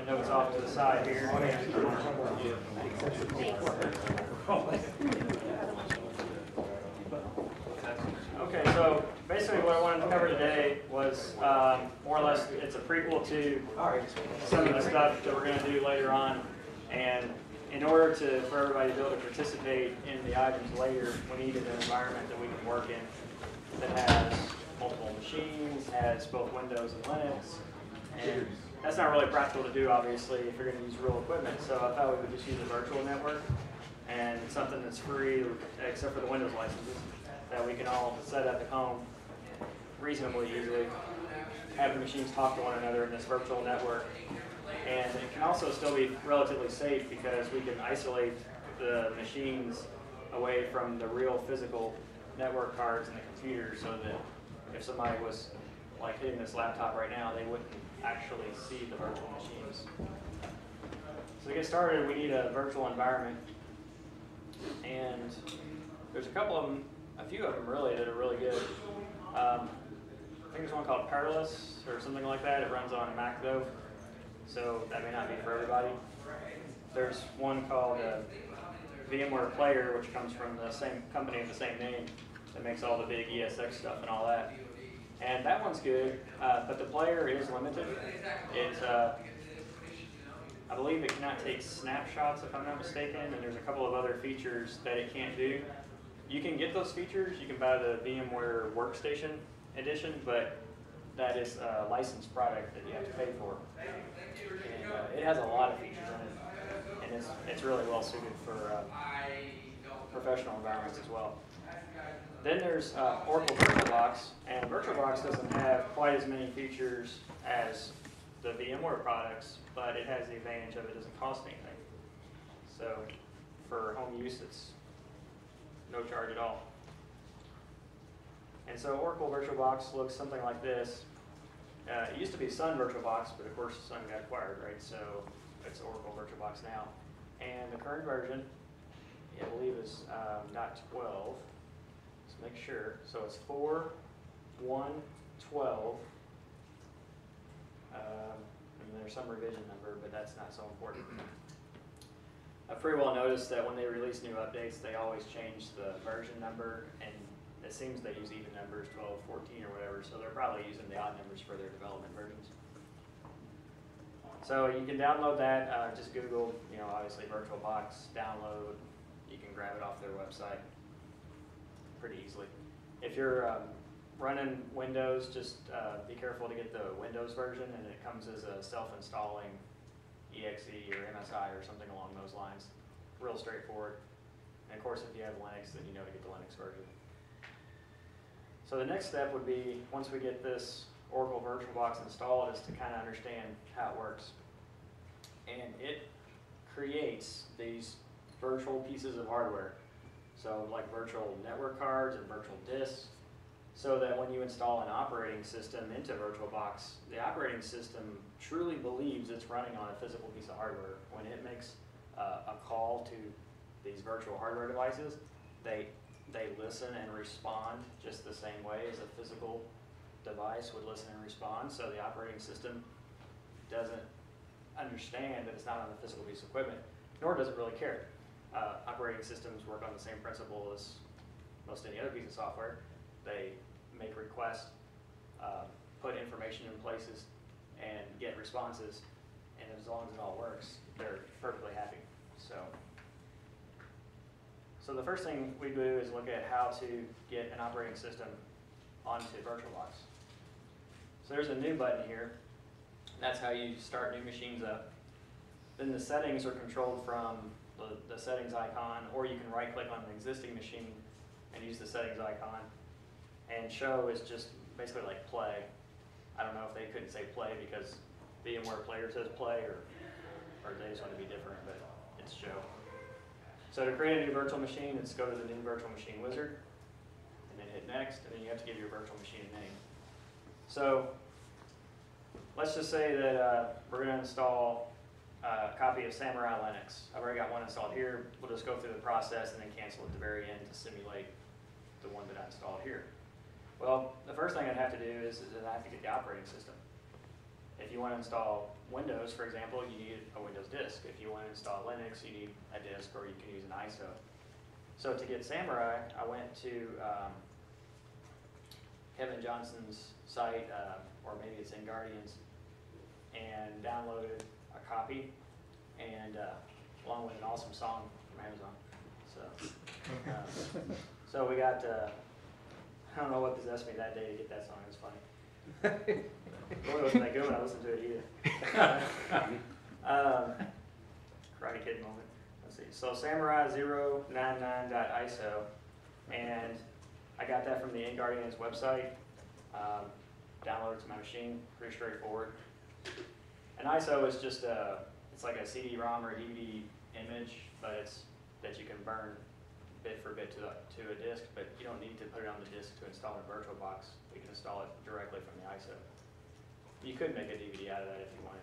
the notes off to the side here. Okay, so basically what I wanted to cover today was more or less, it's a prequel to some of the stuff that we're going to do later on. And in order for everybody to be able to participate in the items later, we needed an environment that we can work in that has multiple machines, has both Windows and Linux. And that's not really practical to do, obviously, if you're going to use real equipment. So I thought we would just use a virtual network and something that's free, except for the Windows licenses, that we can all set up at home reasonably easily, have the machines talk to one another in this virtual network. And it can also still be relatively safe because we can isolate the machines away from the real physical network cards and the computers, so that if somebody was like hitting this laptop right now, they wouldn't actually see the virtual machines. So to get started, we need a virtual environment. And there's a few of them really that are really good. I think there's one called Perilous or something like that. It runs on Mac though, so that may not be for everybody. There's one called VMware Player, which comes from the same company with the same name that makes all the big ESX stuff and all that. And that one's good, but the player is limited. It's, I believe it cannot take snapshots if I'm not mistaken, and there's a couple of other features that it can't do. You can get those features, you can buy the VMware Workstation edition, but that is a licensed product that you have to pay for. And it has a lot of features in it, and it's really well suited for professional environments as well. Then there's Oracle VirtualBox, and VirtualBox doesn't have quite as many features as the VMware products, but it has the advantage of it doesn't cost anything. So for home use, it's no charge at all. And so Oracle VirtualBox looks something like this. It used to be Sun VirtualBox, but of course Sun got acquired, right? So it's Oracle VirtualBox now. And the current version, I believe, is .12. Let's make sure. So it's 4.1.12. And there's some revision number, but that's not so important. I've pretty well noticed that when they release new updates, they always change the version number, and it seems they use even numbers, 12, 14, or whatever, so they're probably using the odd numbers for their development versions. So you can download that, just Google, obviously VirtualBox, download, you can grab it off their website pretty easily. If you're running Windows, just be careful to get the Windows version, and it comes as a self-installing EXE or MSI or something along those lines. Real straightforward. And of course, if you have Linux, then you know to get the Linux version. So the next step would be, once we get this Oracle VirtualBox installed, is to kind of understand how it works. And it creates these virtual pieces of hardware. So like virtual network cards and virtual disks, so that when you install an operating system into VirtualBox, the operating system truly believes it's running on a physical piece of hardware. When it makes a call to these virtual hardware devices, they listen and respond just the same way as a physical device would listen and respond. So the operating system doesn't understand that it's not on a physical piece of equipment, nor does it really care. Operating systems work on the same principle as most any other piece of software. They make requests, put information in places, and get responses. And as long as it all works, they're perfectly happy. So the first thing we do is look at how to get an operating system onto VirtualBox. So there's a new button here. That's how you start new machines up. Then the settings are controlled from the settings icon, or you can right-click on an existing machine and use the settings icon. And show is just basically like play. I don't know if they couldn't say play because VMware Player says play, or they just want to be different, but it's show. So to create a new virtual machine, let's go to the new virtual machine wizard, and then hit next, and then you have to give your virtual machine a name. So let's just say that we're going to install a copy of Samurai Linux. I've already got one installed here. We'll just go through the process and then cancel at the very end to simulate the one that I installed here. Well, the first thing I'd have to do is I have to get the operating system. If you want to install Windows, for example, you need a Windows disk. If you want to install Linux, you need a disk, or you can use an ISO. So to get Samurai, I went to Kevin Johnson's site, or maybe it's in Guardians, and downloaded a copy, and along with an awesome song from Amazon. So we got, I don't know what possessed me that day to get that song. It was funny. Boy, wasn't that good when I listened to it either. Karate Kid moment. Let's see. So samurai099.iso, and I got that from the InGuardians website. Downloaded to my machine. Pretty straightforward. An ISO is just it's like a CD-ROM or DVD image, but it's that you can burn bit for bit to a disk, but you don't need to put it on the disk to install a VirtualBox. You can install it directly from the ISO. You could make a DVD out of that if you wanted.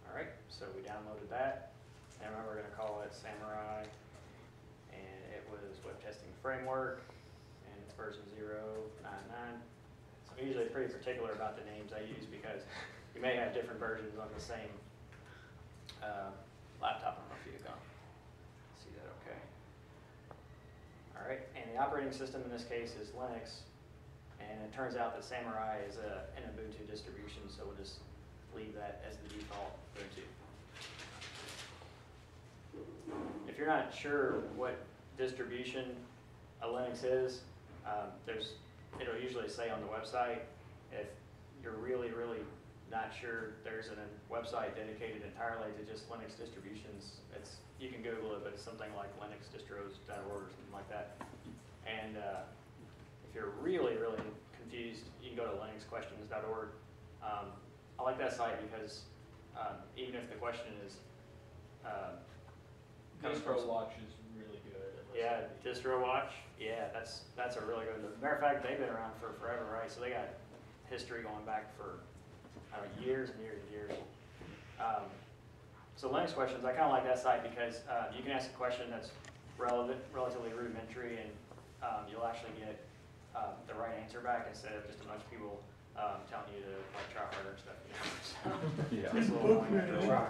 All right, so we downloaded that, and remember we're going to call it Samurai, and it was Web Testing Framework, and it's version 0.99. So I'm usually pretty particular about the names I use because you may have different versions on the same laptop. I don't know if you can see that okay. All right, and the operating system in this case is Linux, and it turns out that Samurai is an Ubuntu distribution, so we'll just leave that as the default Ubuntu. If you're not sure what distribution a Linux is, it'll usually say on the website. If you're really not sure, there's a website dedicated entirely to just Linux distributions. You can Google it, but it's something like linuxdistros.org or something like that. And if you're really confused, you can go to linuxquestions.org. I like that site because even if the question is DistroWatch is really good. Yeah, DistroWatch. Yeah, that's a really good. As a matter of fact, they've been around for forever, right? So they got history going back for years and years and years. So Linux questions, I kind of like that site because you can ask a question that's relatively rudimentary, and you'll actually get the right answer back instead of just a bunch of people telling you to try harder and stuff. You know? So, it's a little annoying after a while.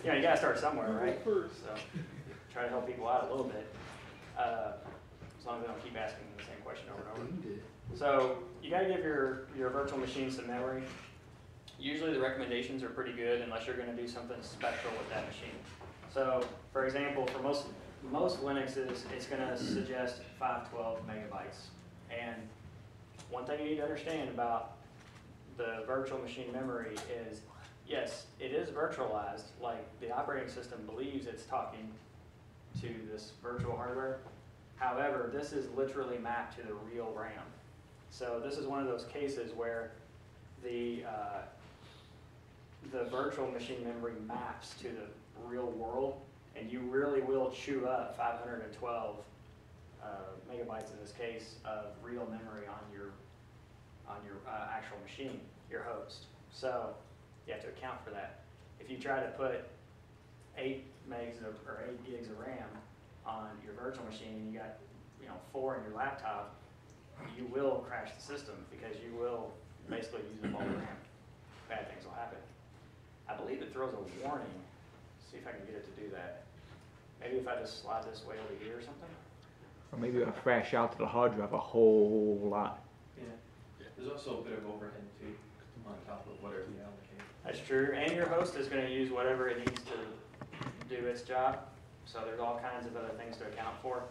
So, you got to start somewhere, right? So try to help people out a little bit, as long as they don't keep asking the same question over and over. So you got to give your virtual machine some memory. Usually the recommendations are pretty good unless you're going to do something special with that machine. So for example, for most Linuxes, it's going to suggest 512 megabytes. And one thing you need to understand about the virtual machine memory is, yes, it is virtualized, like the operating system believes it's talking to this virtual hardware. However, this is literally mapped to the real RAM. So this is one of those cases where the virtual machine memory maps to the real world, and you really will chew up 512 megabytes in this case of real memory on your actual machine, your host. So you have to account for that. If you try to put 8 gigs of RAM on your virtual machine, and you got 4 in your laptop, you will crash the system because you will basically use up all the RAM. Bad things will happen. I believe it throws a warning. See if I can get it to do that. Maybe if I just slide this way over here or something. Or maybe I'll thrash out to the hard drive a whole lot. Yeah. There's also a bit of overhead too on top of whatever you allocate. That's true. And your host is going to use whatever it needs to do its job. So there's all kinds of other things to account for.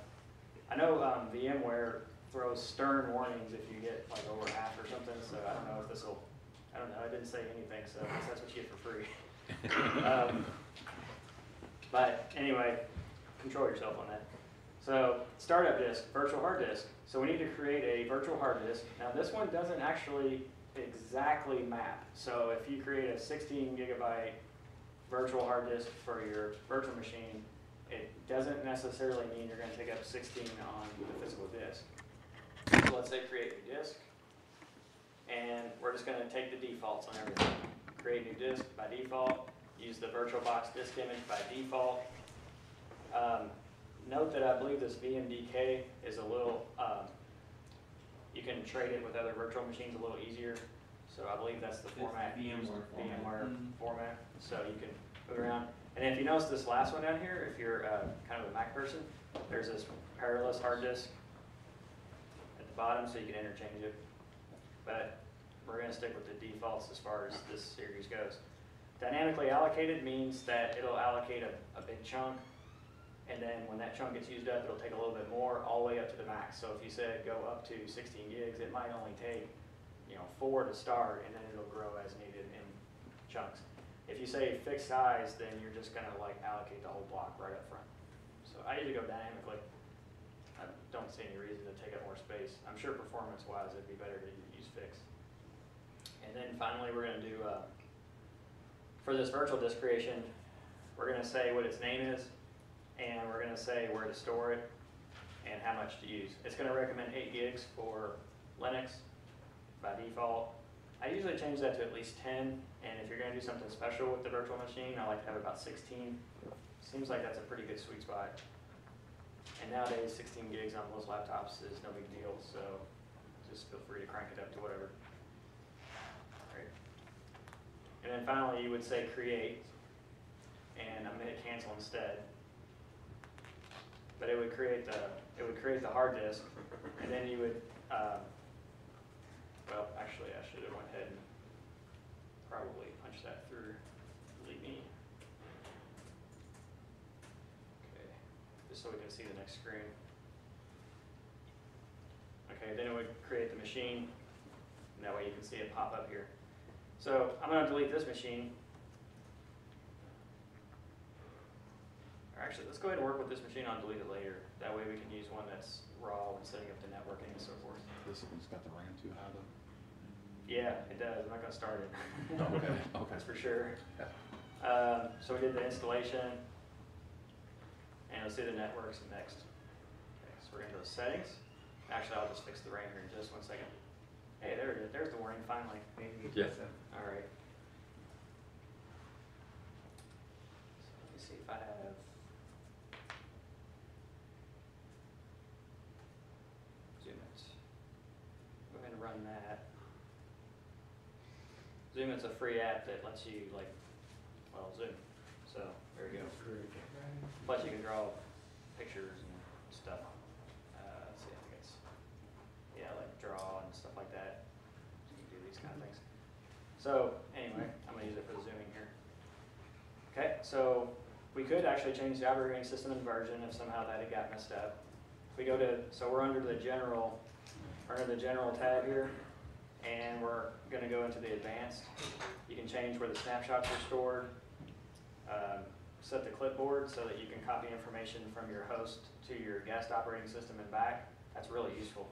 I know VMware throws stern warnings if you get like over half or something. So I don't know if this will. I don't know. I didn't say anything, so I guess that's what you get for free. But anyway, control yourself on that. So startup disk, virtual hard disk. So we need to create a virtual hard disk. Now this one doesn't actually exactly map. So if you create a 16 gigabyte virtual hard disk for your virtual machine, it doesn't necessarily mean you're going to take up 16 on the physical disk. So let's say create new disk, and we're just going to take the defaults on everything. Create new disk by default, use the VirtualBox disk image by default. Note that I believe this VMDK is a little, you can trade it with other virtual machines a little easier. So I believe that's the It's format. VMware format. VMware format. So you can move around. And if you notice this last one down here, if you're kind of a Mac person, there's this parallel hard disk at the bottom, so you can interchange it. But we're going to stick with the defaults as far as this series goes. Dynamically allocated means that it'll allocate a big chunk, and then when that chunk gets used up, it'll take a little bit more all the way up to the max. So if you said go up to 16 gigs, it might only take 4 to start, and then it'll grow as needed in chunks. If you say fixed size, then you're just going to like allocate the whole block right up front. So I usually go dynamically. I don't see any reason to take up more space. I'm sure performance-wise, it'd be better to use fixed. And then finally, we're going to do, for this virtual disk creation, we're going to say what its name is, and we're going to say where to store it and how much to use. It's going to recommend 8 gigs for Linux by default. I usually change that to at least 10, and if you're going to do something special with the virtual machine, I like to have about 16. Seems like that's a pretty good sweet spot. And nowadays, 16 gigs on most laptops is no big deal, so just feel free to crank it up to whatever. Great. And then finally, you would say create, and I'm going to hit cancel instead. But it would create the hard disk, and then you would. Well, actually, I should have went ahead and probably punched that through. Delete me. Okay, just so we can see the next screen. Okay, then it would create the machine, and that way you can see it pop up here. So I'm going to delete this machine. Or actually, let's go ahead and work with this machine. I'll delete it later. That way we can use one that's raw when setting up the networking and so forth. This one's got the RAM too high though? Yeah, it does. I'm not going to start it. Okay. That's for sure. Yeah. So we did the installation, and let's do the networks next. Okay, so we're going to go to settings. Actually, I'll just fix the RAM here in just 1 second. Hey, there it is. There's the warning finally. Yes. All right. So let me see if I have. Zoom it. Go ahead and run that. Zoom it's a free app that lets you zoom. So there you go. Plus you can draw pictures and stuff. Let's see, I think it's like draw and stuff like that. So you can do these kind of things. So anyway, I'm gonna use it for the zooming here. Okay, so we could actually change the operating system and version if somehow that had got messed up. If we go to, so we're under the general tab here, and we're going to go into the advanced. You can change where the snapshots are stored, set the clipboard so that you can copy information from your host to your guest operating system and back. That's really useful.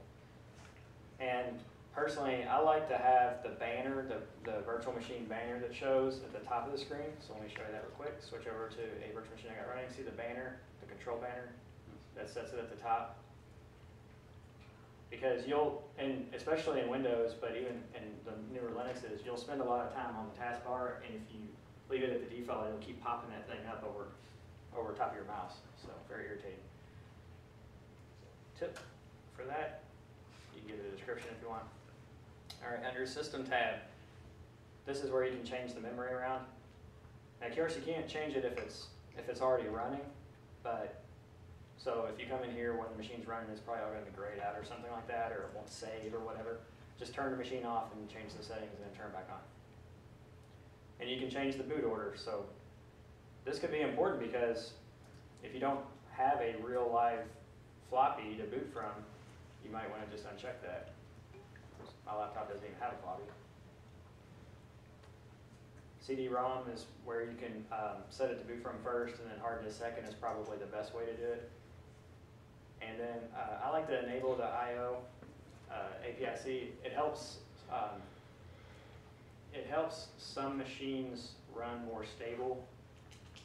And personally, I like to have the banner, the virtual machine banner that shows at the top of the screen. So let me show you that real quick. Switch over to a virtual machine I got running. See the banner, the control banner that sets it at the top? Because you'll, and especially in Windows, but even in the newer Linuxes, you'll spend a lot of time on the taskbar, and if you leave it at the default, it'll keep popping that thing up over top of your mouse. So very irritating. Tip for that, you can give it a description if you want. All right, under System tab, this is where you can change the memory around. Now, of course, you can't change it if it's already running, but so if you come in here when the machine's running, it's probably all going to be grayed out or something like that, or it won't save or whatever. Just turn the machine off and change the settings and then turn it back on. And you can change the boot order. So this could be important because if you don't have a real live floppy to boot from, you might want to just uncheck that. My laptop doesn't even have a floppy. CD-ROM is where you can set it to boot from first, and then hard disk second is probably the best way to do it. And then I like to enable the I/O API-C. It helps some machines run more stable,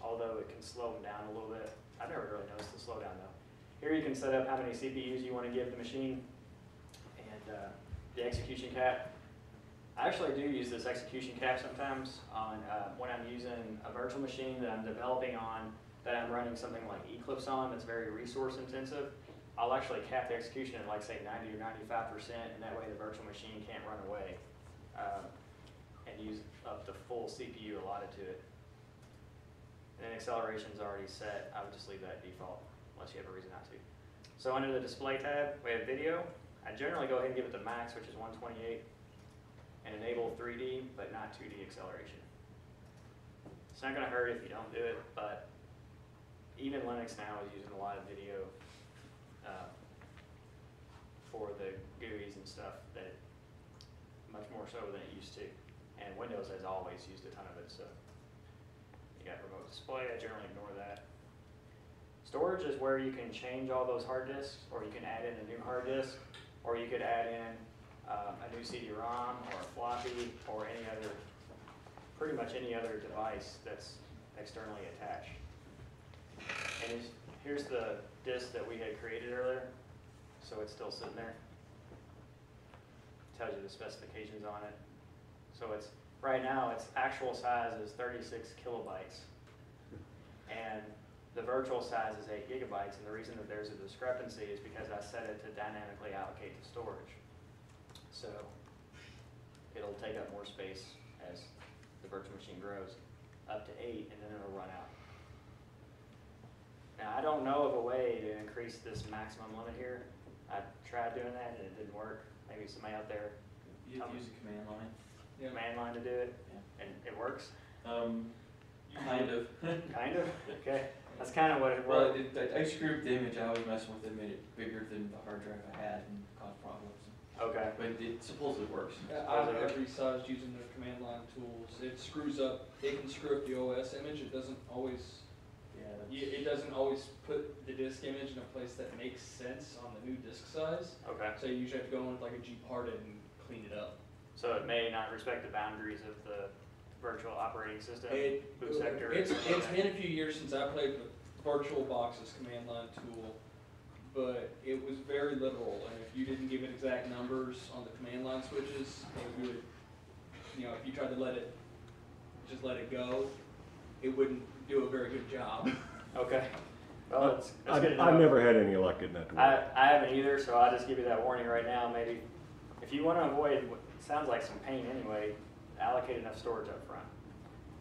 although it can slow them down a little bit. I've never really noticed the slowdown though. Here you can set up how many CPUs you want to give the machine, and the execution cap. I actually do use this execution cap sometimes on when I'm using a virtual machine that I'm developing on, that I'm running something like Eclipse on that's very resource intensive. I'll actually cap the execution at like say 90 or 95%, and that way the virtual machine can't run away. use up the full CPU allotted to it. And then acceleration's already set. I would just leave that default unless you have a reason not to. So under the display tab, we have video. I generally go ahead and give it the max, which is 128, and enable 3D, but not 2D acceleration. It's not going to hurt if you don't do it, but even Linux now is using a lot of video for the GUIs and stuff, that much more so than it used to. And Windows has always used a ton of it, so you got remote display. I generally ignore that. Storage is where you can change all those hard disks, or you can add in a new hard disk, or you could add in a new CD-ROM or a floppy or any other, pretty much any other device that's externally attached. And here's the disk that we had created earlier, so it's still sitting there. Tells you the specifications on it. So it's right now its actual size is 36 kilobytes, and the virtual size is 8 gigabytes. And the reason that there's a discrepancy is because I set it to dynamically allocate the storage. So it'll take up more space as the virtual machine grows up to 8, and then it'll run out. Now, I don't know of a way to increase this maximum limit here. I tried doing that and it didn't work. Maybe somebody out there, You have to use a command line. command line to do it, Yeah. and it works? Kind of. Kind of? Okay. That's kind of what it Well, was. I screwed the image. I was messing with it, made it bigger than the hard drive I had, and caused problems. Okay. But it supposedly works. I've resized using the command line tools. It screws up. It can screw up the OS image. It doesn't always. Yeah. It doesn't always put the disk image in a place that makes sense on the new disk size. Okay. So you usually have to go in with like a gparted and clean it up. So it may not respect the boundaries of the virtual operating system, boot sector. It's been a few years since I played with VirtualBox's command line tool, but it was very literal. And if you didn't give it exact numbers on the command line switches, it would, if you tried to let it go, it wouldn't do a very good job. Okay. Well, it's good to know. I've never had any luck getting that to work. I haven't either, so I'll just give you that warning right now. Maybe if you want to avoid what sounds like some pain anyway, allocate enough storage up front.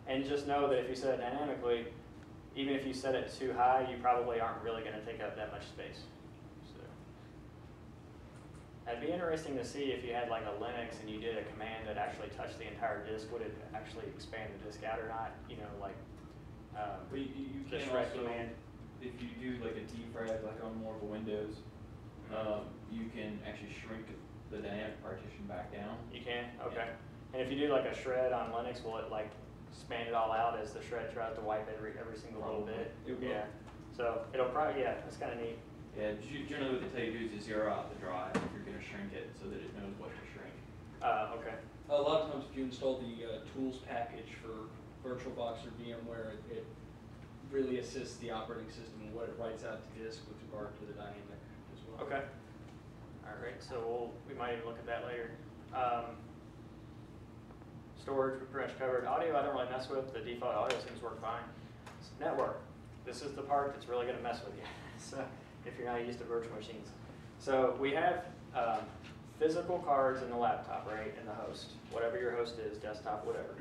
And just know that if you set it dynamically, even if you set it too high, you probably aren't really going to take up that much space. So it'd be interesting to see if you had like a Linux and you did a command that actually touched the entire disk. Would it actually expand the disk out or not? But you the can shred also, command. if you do like a defrag, like on more of a Windows, you can actually shrink the dynamic partition back down. You can? Okay. And if you do like a shred on Linux, will it like span it all out as the shred tries to wipe every single little bit? It will. Yeah. So it'll probably, that's kind of neat. Yeah, generally what they tell you to do is to zero out the drive if you're going to shrink it so that it knows what to shrink. Okay. A lot of times if you install the tools package for VirtualBox or VMware, it really assists the operating system in what it writes out to disk with regard to the dynamic as well. Okay. All right. So we might even look at that later. Storage we pretty much covered. Audio I don't really mess with. The default audio seems to work fine. Network. This is the part that's really going to mess with you. So if you're not used to virtual machines. So we have physical cards in the laptop, right, in the host. Whatever your host is, desktop, whatever.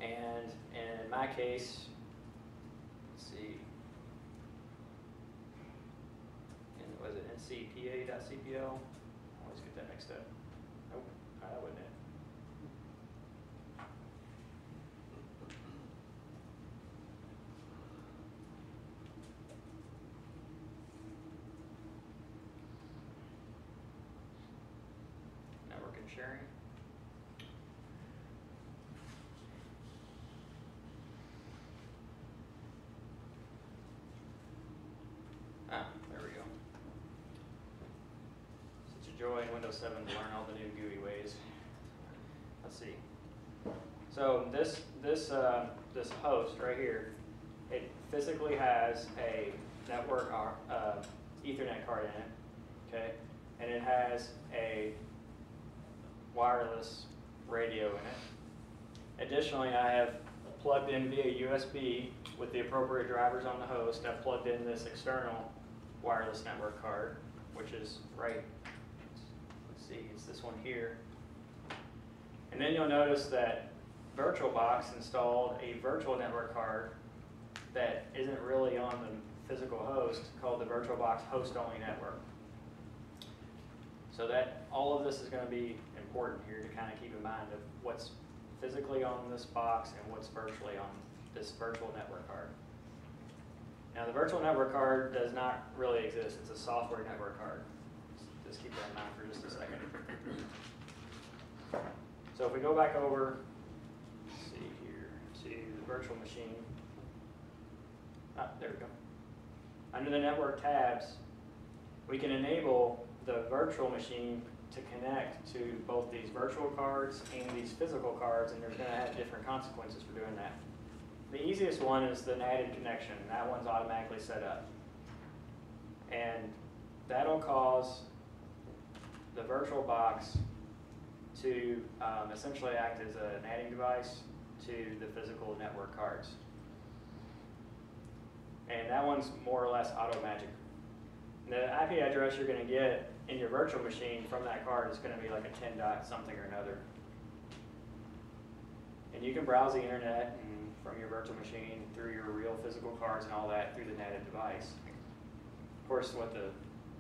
And in my case, let's see, was it ncpa.cpl? I always get that mixed up. Nope, that wasn't it. Network and sharing. There we go. Such a joy in Windows 7 to learn all the new GUI ways. Let's see. So this host right here, it physically has a network Ethernet card in it, okay, and it has a wireless radio in it. Additionally, I have plugged in via USB with the appropriate drivers on the host. I've plugged in this external wireless network card, which is right, let's see, it's this one here. And And then you'll notice that VirtualBox installed a virtual network card that isn't really on the physical host, called the VirtualBox host-only network. So that all of this is going to be important here to kind of keep in mind of what's physically on this box and what's virtually on this virtual network card. Now the virtual network card does not really exist. It's a software network card. Just keep that in mind for just a second. So if we go back over, let's see here, to the virtual machine. There we go. Under the network tabs, we can enable the virtual machine to connect to both these virtual cards and these physical cards, and there's going to have different consequences for doing that. The easiest one is the NATed connection. That one's automatically set up. And that'll cause the VirtualBox to essentially act as a NATing device to the physical network cards. And that one's more or less auto-magic. The IP address you're going to get in your virtual machine from that card is going to be like a 10 dot something or another. And you can browse the internet and from your virtual machine through your real physical cards and all that through the NATed device. Of course, what the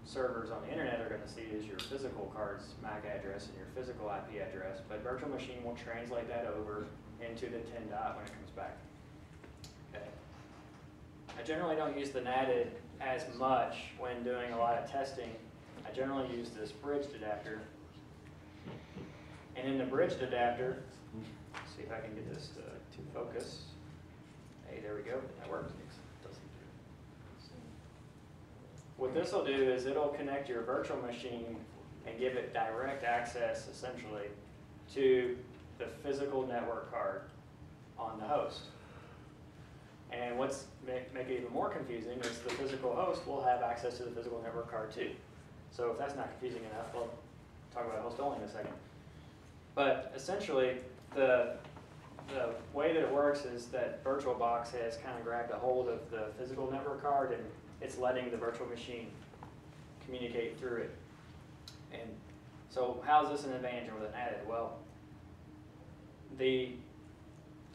servers on the internet are going to see is your physical card's MAC address and your physical IP address, but virtual machine will translate that over into the 10 dot when it comes back. Okay. I generally don't use the NATed as much when doing a lot of testing. I generally use this bridged adapter. And in the bridged adapter, let's see if I can get this to focus. Hey, there we go. That worked. What this will do is it'll connect your virtual machine and give it direct access, essentially, to the physical network card on the host. And what's make it even more confusing is the physical host will have access to the physical network card too. So if that's not confusing enough, we'll talk about host only in a second. But essentially, the way that it works is that VirtualBox has kind of grabbed a hold of the physical network card and it's letting the virtual machine communicate through it. And so how is this an advantage over the NATed? Well, the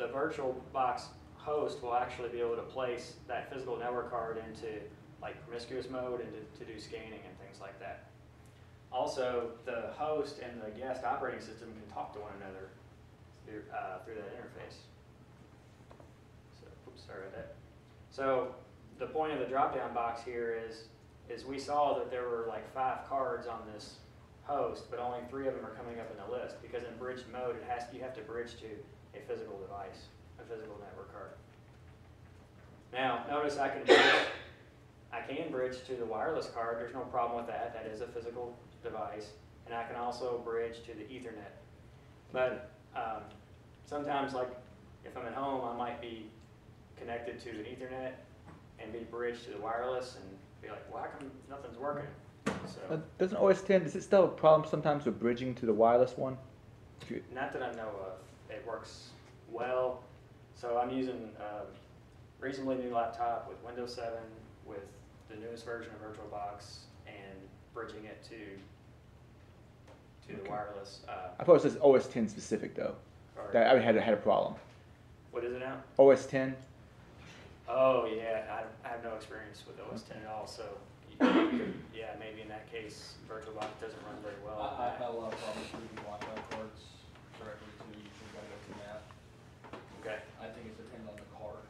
VirtualBox host will actually be able to place that physical network card into like promiscuous mode and to do scanning and things like that. Also, the host and the guest operating system can talk to one another through that interface. So, oops, sorry about that. So the point of the drop-down box here is we saw that there were like 5 cards on this host, but only 3 of them are coming up in the list because in bridged mode you have to bridge to a physical device, a physical network card. Now notice I can bridge to the wireless card. There's no problem with that. That is a physical device, and I can also bridge to the Ethernet. But sometimes, like if I'm at home, I might be connected to an Ethernet and be bridged to the wireless and be like, well, how come nothing's working? So Doesn't OS 10, is it still a problem sometimes with bridging to the wireless one? not that I know of. It works well. So I'm using a reasonably new laptop with Windows 7 with the newest version of VirtualBox and bridging it to the wireless. I thought it says OS 10 specific though. That I had a problem. What is it now? OS 10. Oh yeah, I have no experience with OS 10 at all, so yeah, maybe in that case, VirtualBox doesn't run very well. I had a lot of problems reading Wi-Fi ports directly to wireless and that. Okay, I think it depends on the card.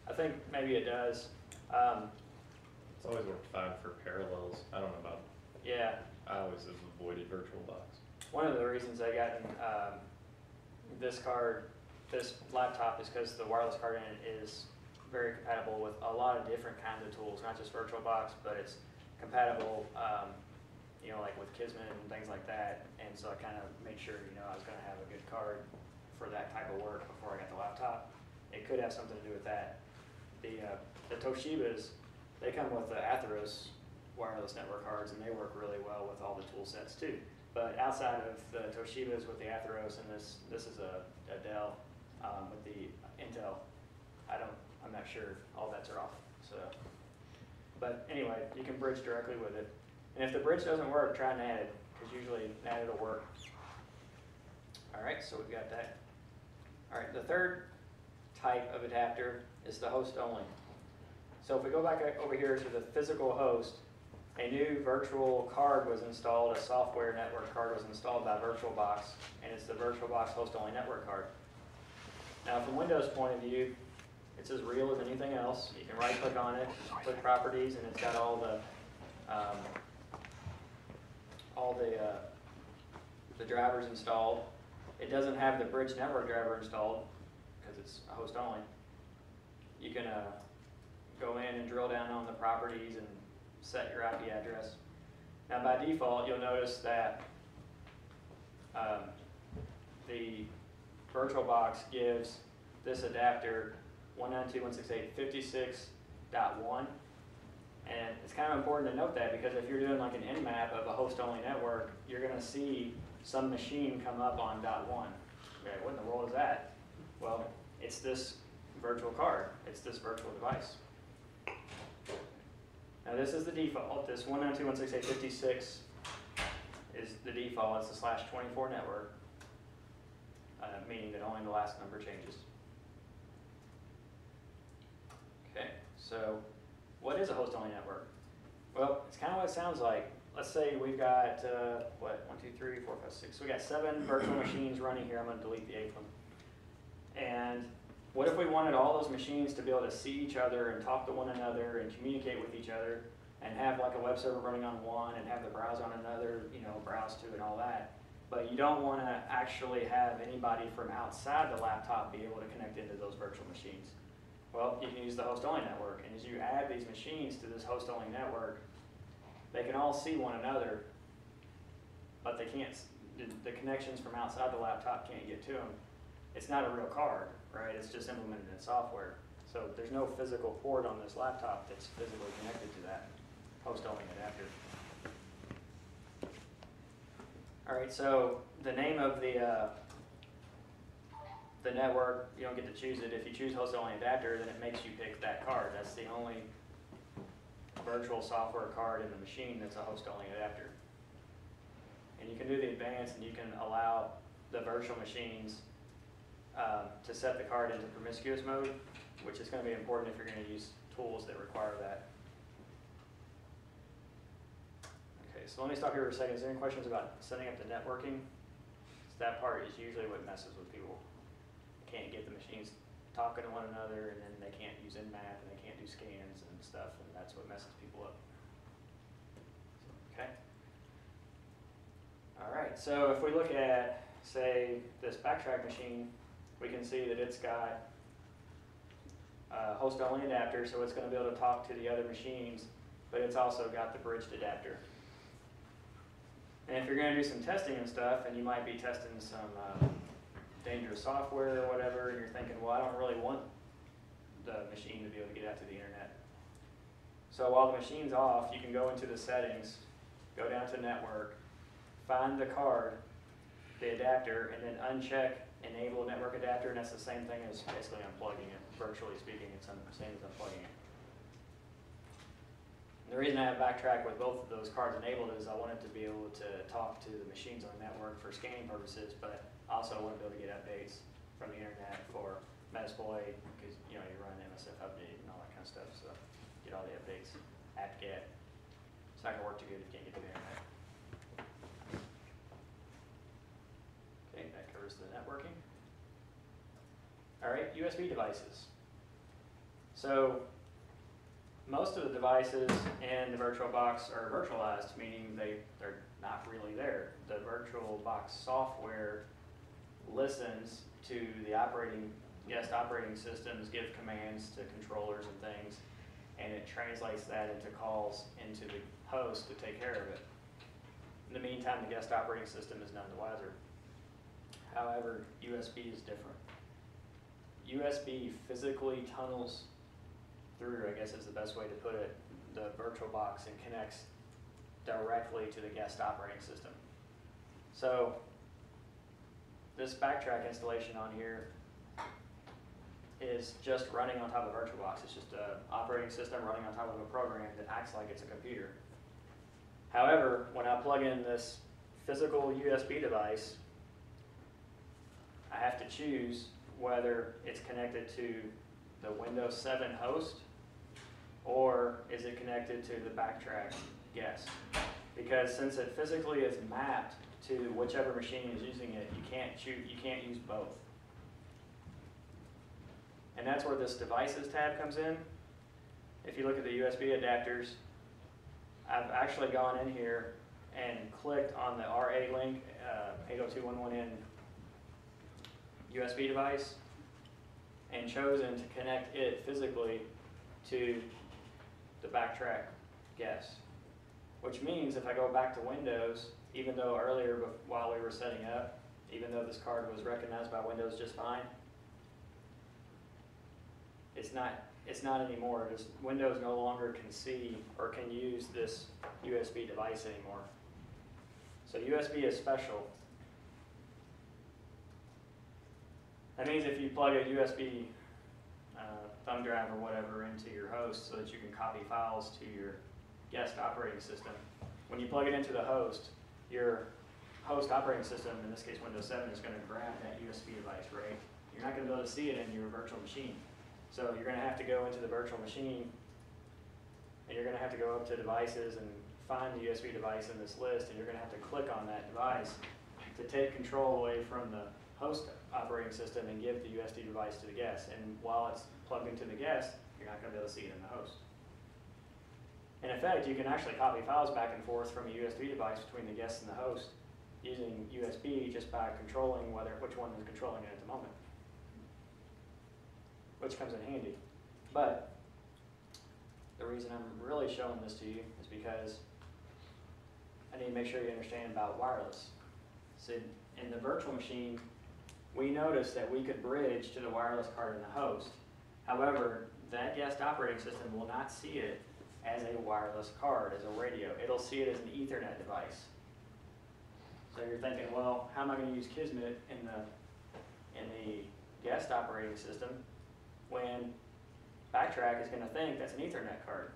I think maybe it does. It's always worked fine for parallels. I don't know about, Yeah, I always have avoided VirtualBox. one of the reasons I got this laptop is because the wireless card in it is very compatible with a lot of different kinds of tools, not just VirtualBox, but it's compatible, like with Kismet and things like that. And so I kind of made sure, I was going to have a good card for that type of work before I got the laptop. It could have something to do with that. The Toshibas, they come with the Atheros wireless network cards, and they work really well with all the tool sets too. But outside of the Toshibas with the Atheros and this is a Dell with the Intel, I'm not sure if all bets are off. So, but anyway, you can bridge directly with it. And if the bridge doesn't work, try NATed, because usually NATed will work. All right, so we've got that. All right, the third type of adapter is the host only. So if we go back over here to the physical host, a new virtual card was installed, a software network card was installed by VirtualBox, and it's the VirtualBox host only network card. Now from Windows point of view, it's as real as anything else. You can right click on it, click properties, and it's got all the drivers installed. It doesn't have the bridge network driver installed because it's a host only. You can go in and drill down on the properties and set your IP address. Now by default, you'll notice that the VirtualBox gives this adapter 192.168.56.1, and it's kind of important to note that because if you're doing like an nmap of a host-only network, you're going to see some machine come up on .1. Okay, what in the world is that? Well, it's this virtual card. It's this virtual device. Now this is the default. This 192.168.56 is the default. It's the /24 network, meaning that only the last number changes. Okay, so what is a host-only network? Well, it's kind of what it sounds like. Let's say we've got, 1, 2, 3, 4, 5, 6. We got 7 virtual machines running here. I'm going to delete the 8th one. And what if we wanted all those machines to be able to see each other and talk to one another and communicate with each other and have like a web server running on one and have the browser on another, browse to and all that. But you don't want to actually have anybody from outside the laptop be able to connect into those virtual machines. Well, you can use the host-only network, and as you add these machines to this host-only network, they can all see one another, but they can't. The connections from outside the laptop can't get to them. It's not a real card, right? It's just implemented in software. So there's no physical port on this laptop that's physically connected to that host-only adapter. All right, so the name of the network, you don't get to choose it. If you choose host-only adapter, then it makes you pick that card. That's the only virtual software card in the machine that's a host-only adapter. And you can do the advanced, and you can allow the virtual machines to set the card into promiscuous mode, which is going to be important if you're going to use tools that require that. Okay, so let me stop here for a second. Is there any questions about setting up the networking? That part is usually what messes with people. They can't get the machines talking to one another, and then they can't use nmap, and they can't do scans and stuff, and that's what messes people up. Okay. All right, so if we look at, say, this Backtrack machine, we can see that it's got a host-only adapter, so it's going to be able to talk to the other machines, but it's also got the bridged adapter. And if you're going to do some testing and stuff, and you might be testing some dangerous software or whatever, and you're thinking, well, I don't really want the machine to be able to get out to the internet. So while the machine's off, you can go into the settings, go down to network, find the card, the adapter, and then uncheck enable network adapter, and that's the same thing as basically unplugging it. Virtually speaking, it's the same as unplugging it. And the reason I have Backtrack with both of those cards enabled is I wanted to be able to talk to the machines on the network for scanning purposes, but also I want to be able to get updates from the internet for Metasploit, because you run MSF update and all that kind of stuff, so get all the updates, apt-get. It's not going to work too good if you can't get to the internet. Okay, that covers the networking. All right, USB devices. So most of the devices in the VirtualBox are virtualized, meaning they're not really there. The VirtualBox software listens to the guest operating systems, give commands to controllers and things, and it translates that into calls into the host to take care of it. In the meantime, the guest operating system is none the wiser. However, USB is different. USB physically tunnels through, I guess is the best way to put it, the VirtualBox and connects directly to the guest operating system. So this Backtrack installation on here is just running on top of VirtualBox. It's just an operating system running on top of a program that acts like it's a computer. However, when I plug in this physical USB device, I have to choose whether it's connected to the Windows 7 host or is it connected to the Backtrack guest. Because since it physically is mapped to whichever machine is using it, you can't use both. And that's where this devices tab comes in. If you look at the USB adapters, I've actually gone in here and clicked on the RA link, 802.11n USB device, and chosen to connect it physically to the Backtrack guest. Which means if I go back to Windows, even though earlier while we were setting up, even though this card was recognized by Windows just fine, it's not anymore. Windows no longer can see or can use this USB device anymore. So USB is special. That means if you plug a USB thumb drive or whatever into your host so that you can copy files to your guest operating system, when you plug it into the host, your host operating system, in this case Windows 7, is going to grab that USB device, right? You're not going to be able to see it in your virtual machine. So you're going to have to go into the virtual machine and you're going to have to go up to devices and find the USB device in this list, and you're going to have to click on that device to take control away from the host operating system and give the USB device to the guest. And while it's plugged into the guest, you're not going to be able to see it in the host. In effect, you can actually copy files back and forth from a USB device between the guest and the host using USB just by controlling which one is controlling it at the moment, which comes in handy. But the reason I'm really showing this to you is because I need to make sure you understand about wireless. So in the virtual machine, we noticed that we could bridge to the wireless card in the host. However, that guest operating system will not see it as a wireless card, as a radio. It'll see it as an Ethernet device. So you're thinking, well, how am I going to use Kismet in the guest operating system when Backtrack is going to think that's an Ethernet card?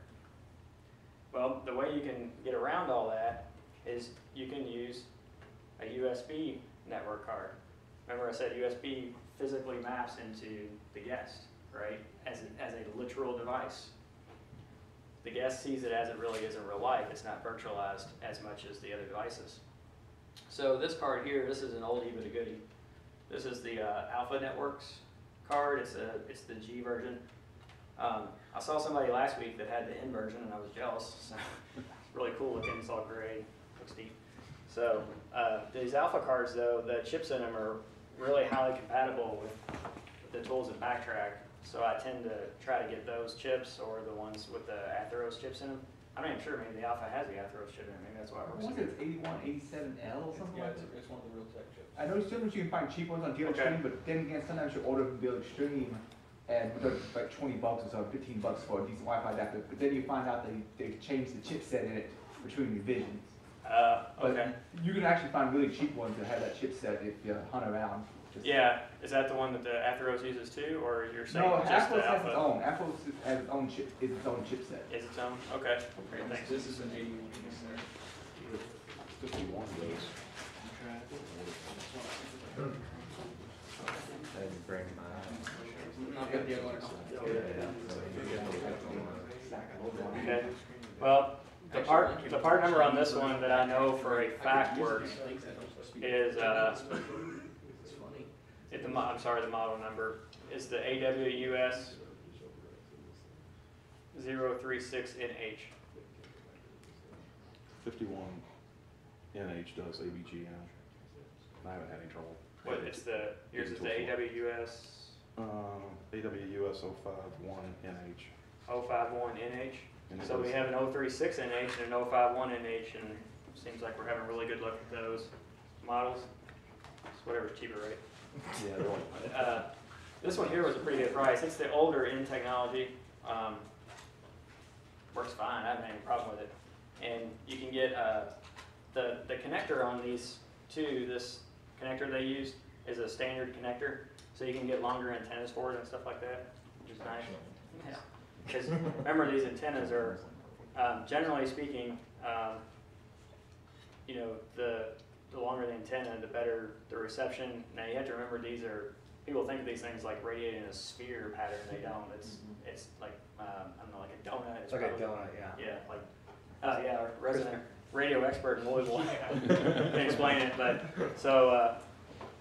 Well, the way you can get around all that is you can use a USB network card. Remember I said USB physically maps into the guest, right, as a literal device. The guest sees it as it really is in real life. It's not virtualized as much as the other devices. So this card here, this is an oldie but a goodie. This is the Alpha Networks card. It's the G version. I saw somebody last week that had the N version, and I was jealous. So it's really cool looking. It's all gray, looks deep. So these Alpha cards, though, the chips in them are really highly compatible with the tools at Backtrack. So I tend to try to get those chips or the ones with the Atheros chips in them. I'm not even sure, maybe the Alpha has the Atheros chip in it. Maybe that's why it works. I want it's 8187L or something like that. It's one of the real tech chips. I know sometimes you can find cheap ones on Deal Extreme, but then again, sometimes you order from Deal Extreme and they're like $20 or so, $15 for a decent Wi-Fi adapter. But then you find out they changed the chipset in it between revisions. Okay. But you can actually find really cheap ones that have that chipset if you hunt around. Yeah, is that the one that the Atheros uses too, or you're saying No, just Atheros the has Alpha? its own. Atheros has its own chip. Is its own chipset. Is its own? Okay. Great, thanks. This is an 81 there. 51 of those. That'd bring my Not got the other one. Okay. Well, the part number on this one that I know for a fact works is the model number is the AWUS 036NH. 51 NH does ABGN. I haven't had any trouble. What? Yours is the AWUS AWUS 051NH. 051NH. And it So we does- have an 036NH and an 051NH, and it seems like we're having really good luck with those models. It's whatever's cheaper, right? Yeah, they're all- This one here was a pretty good price. It's the older in technology. Works fine. I haven't had any problem with it. And you can get the connector on these two. This connector they use is a standard connector, so you can get longer antennas for it and stuff like that, which is nice. Yeah. Because remember, these antennas are generally speaking, you know, the longer the antenna, the better the reception. Now you have to remember these are, people think of these things like radiating a sphere pattern. They don't. It's like, I don't know, like a donut. It's Like a probably- donut, yeah. Yeah, like, yeah, our resident radio expert in Louisville can explain it. But so,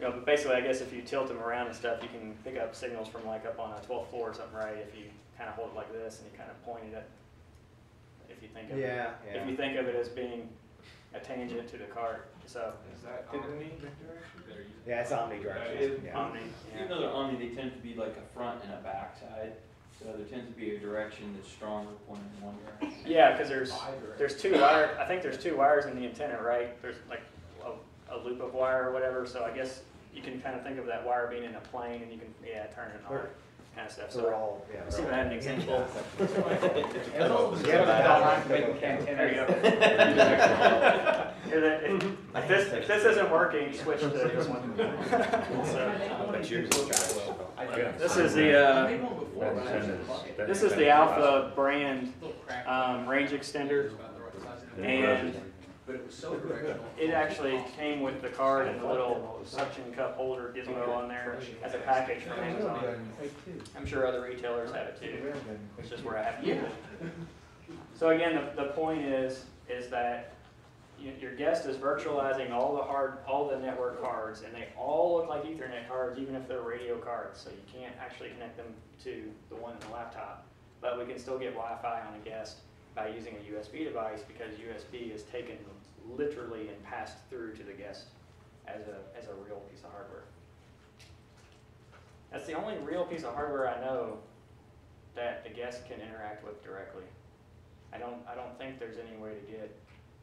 you know, but basically, I guess if you tilt them around and stuff, you can pick up signals from like up on a 12th floor or something, right? If you kind of hold it like this and you kind of point it at, if you think of Yeah, it, yeah. if you think of it as being a tangent to the cart. So Is that They're using- Yeah, it's omnidirectional. Yeah. omni, Even though they're omni, they tend to be like a front and a back side. So there tends to be a direction that's stronger pointing in one direction. yeah, because there's two wire. I think there's two wires in the antenna, right? There's like a loop of wire or whatever. So I guess you can kind of think of that wire being in a plane, and you can turn it on, kind of stuff. So we're all, yeah. Let's see if I have an example. There you go. If this isn't working, switch to this one. But yours is trackable. This is the Alpha brand range extender, and But it was so directional. it actually came with the card and the little suction cup holder gizmo on there as a package from Amazon. I'm sure other retailers have it too. It's just where I have to use it. So again, the point is that your guest is virtualizing all the network cards, and they all look like Ethernet cards, even if they're radio cards. So you can't actually connect them to the one in the laptop, but we can still get Wi-Fi on a guest by using a USB device, because USB is taken literally and passed through to the guest as a real piece of hardware. That's the only real piece of hardware I know that the guest can interact with directly. I don't think there's any way to get,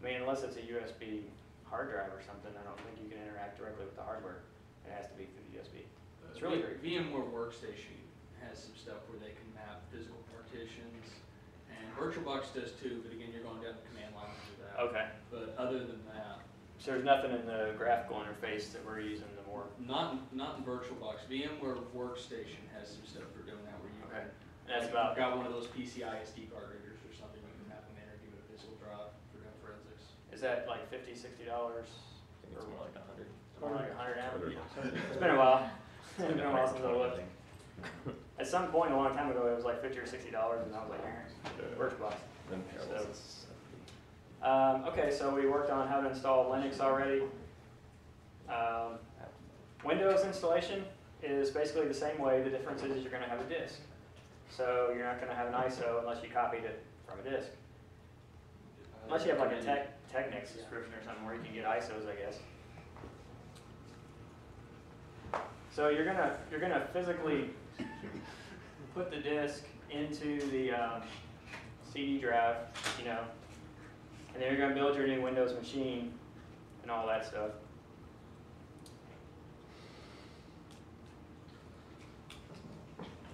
I mean, unless it's a USB hard drive or something, I don't think you can interact directly with the hardware. It has to be through the USB. It's really great. VMware Workstation has some stuff where they can map physical partitions, and VirtualBox does too, but again, you're going down the command line to do that. Okay. But other than that, So there's nothing in the graphical interface that we're using the more. not in VirtualBox. VMware Workstation has some stuff for doing that where you Okay. can, And that's like, about, got one of those PCI SD card readers or something, you can map them in or give it a physical drive for doing forensics. is that like $50, $60? I think it's more like 100. More like 100 now? It's been a while. It's been a while since I looked. At some point a long time ago, it was like $50 or $60, and I was like, VirtualBox. Then Parallels is Okay, so we worked on how to install Linux already. Windows installation is basically the same way. The difference is you're going to have a disk. So you're not going to have an ISO unless you copied it from a disk. Unless you have like a Technic subscription or something where you can get ISOs, I guess. So you're gonna physically put the disk into the CD drive, you know, and then you're gonna build your new Windows machine and all that stuff.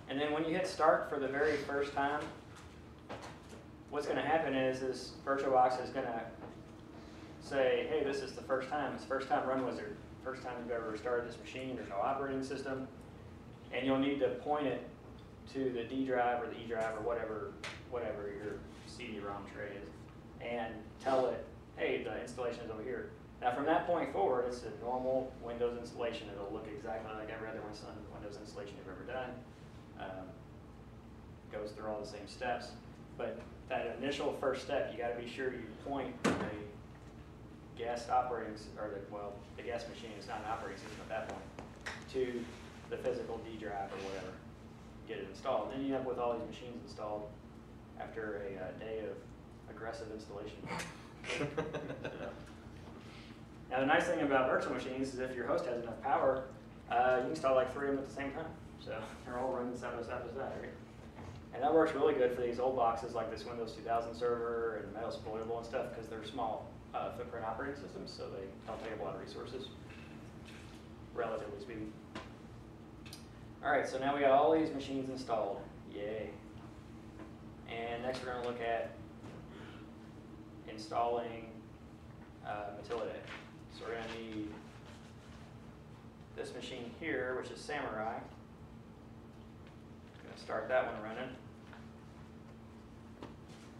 And then when you hit start for the very first time, what's gonna happen is VirtualBox is gonna say, hey, this is the first time. It's first time run wizard. First time you've ever started this machine. There's no operating system. And you'll need to point it to the D drive or the E drive or whatever your CD-ROM tray is, and tell it, hey, the installation is over here. Now from that point forward, it's a normal Windows installation. It'll look exactly like every other Windows installation you've ever done. Goes through all the same steps. But that initial first step, you got to be sure you point the guest operating, the guest machine, it's not an operating system at that point, to the physical D drive or whatever. Get it installed. Then you end up with all these machines installed after a day of aggressive installation. Now the nice thing about virtual machines is if your host has enough power, you can install like 3 of them at the same time. So they're all running side by side by side, right? And that works really good for these old boxes like this Windows 2000 server and Metasploitable and stuff, because they're small footprint operating systems, so they don't take up a lot of resources, relatively speaking. All right, so now we got all these machines installed. Yay. And next we're going to look at installing Mutillidae. So we're going to need this machine here, which is Samurai. Going to start that one running.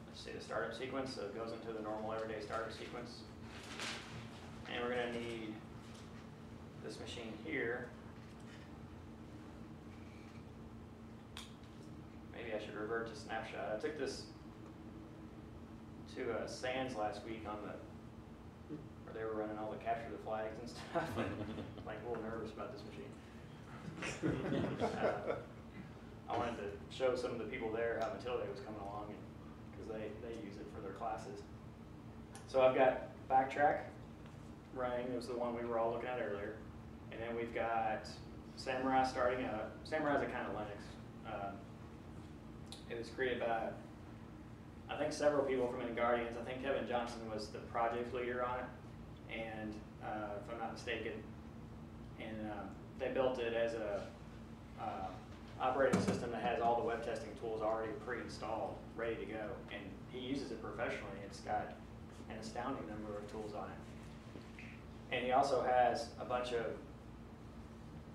Let's see the startup sequence. So it goes into the normal everyday startup sequence. And we're going to need this machine here. Maybe I should revert to snapshot. I took this to Sands last week on the, where they were running all the capture the flags and stuff. Like a little nervous about this machine. I wanted to show some of the people there how Mutillidae was coming along, because they use it for their classes. So I've got Backtrack running. It was the one we were all looking at earlier. And then we've got Samurai starting up. Samurai is a kind of Linux. It was created by, I think, several people from Guardians. I think Kevin Johnson was the project leader on it, and if I'm not mistaken. And they built it as a operating system that has all the web testing tools already pre-installed, ready to go. And he uses it professionally. It's got an astounding number of tools on it. And he also has a bunch of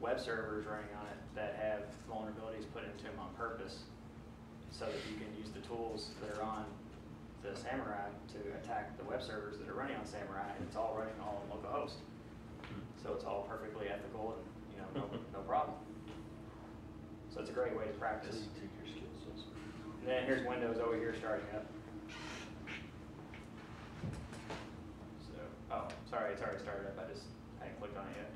web servers running on it that have vulnerabilities put into them on purpose, so that you can use the tools that are on the Samurai to attack the web servers that are running on Samurai, and it's all running all on localhost. So it's all perfectly ethical and, you know, no problem. So it's a great way to practice. And then here's Windows over here starting up. So, oh, sorry, it's already started up. I just hadn't clicked on it yet.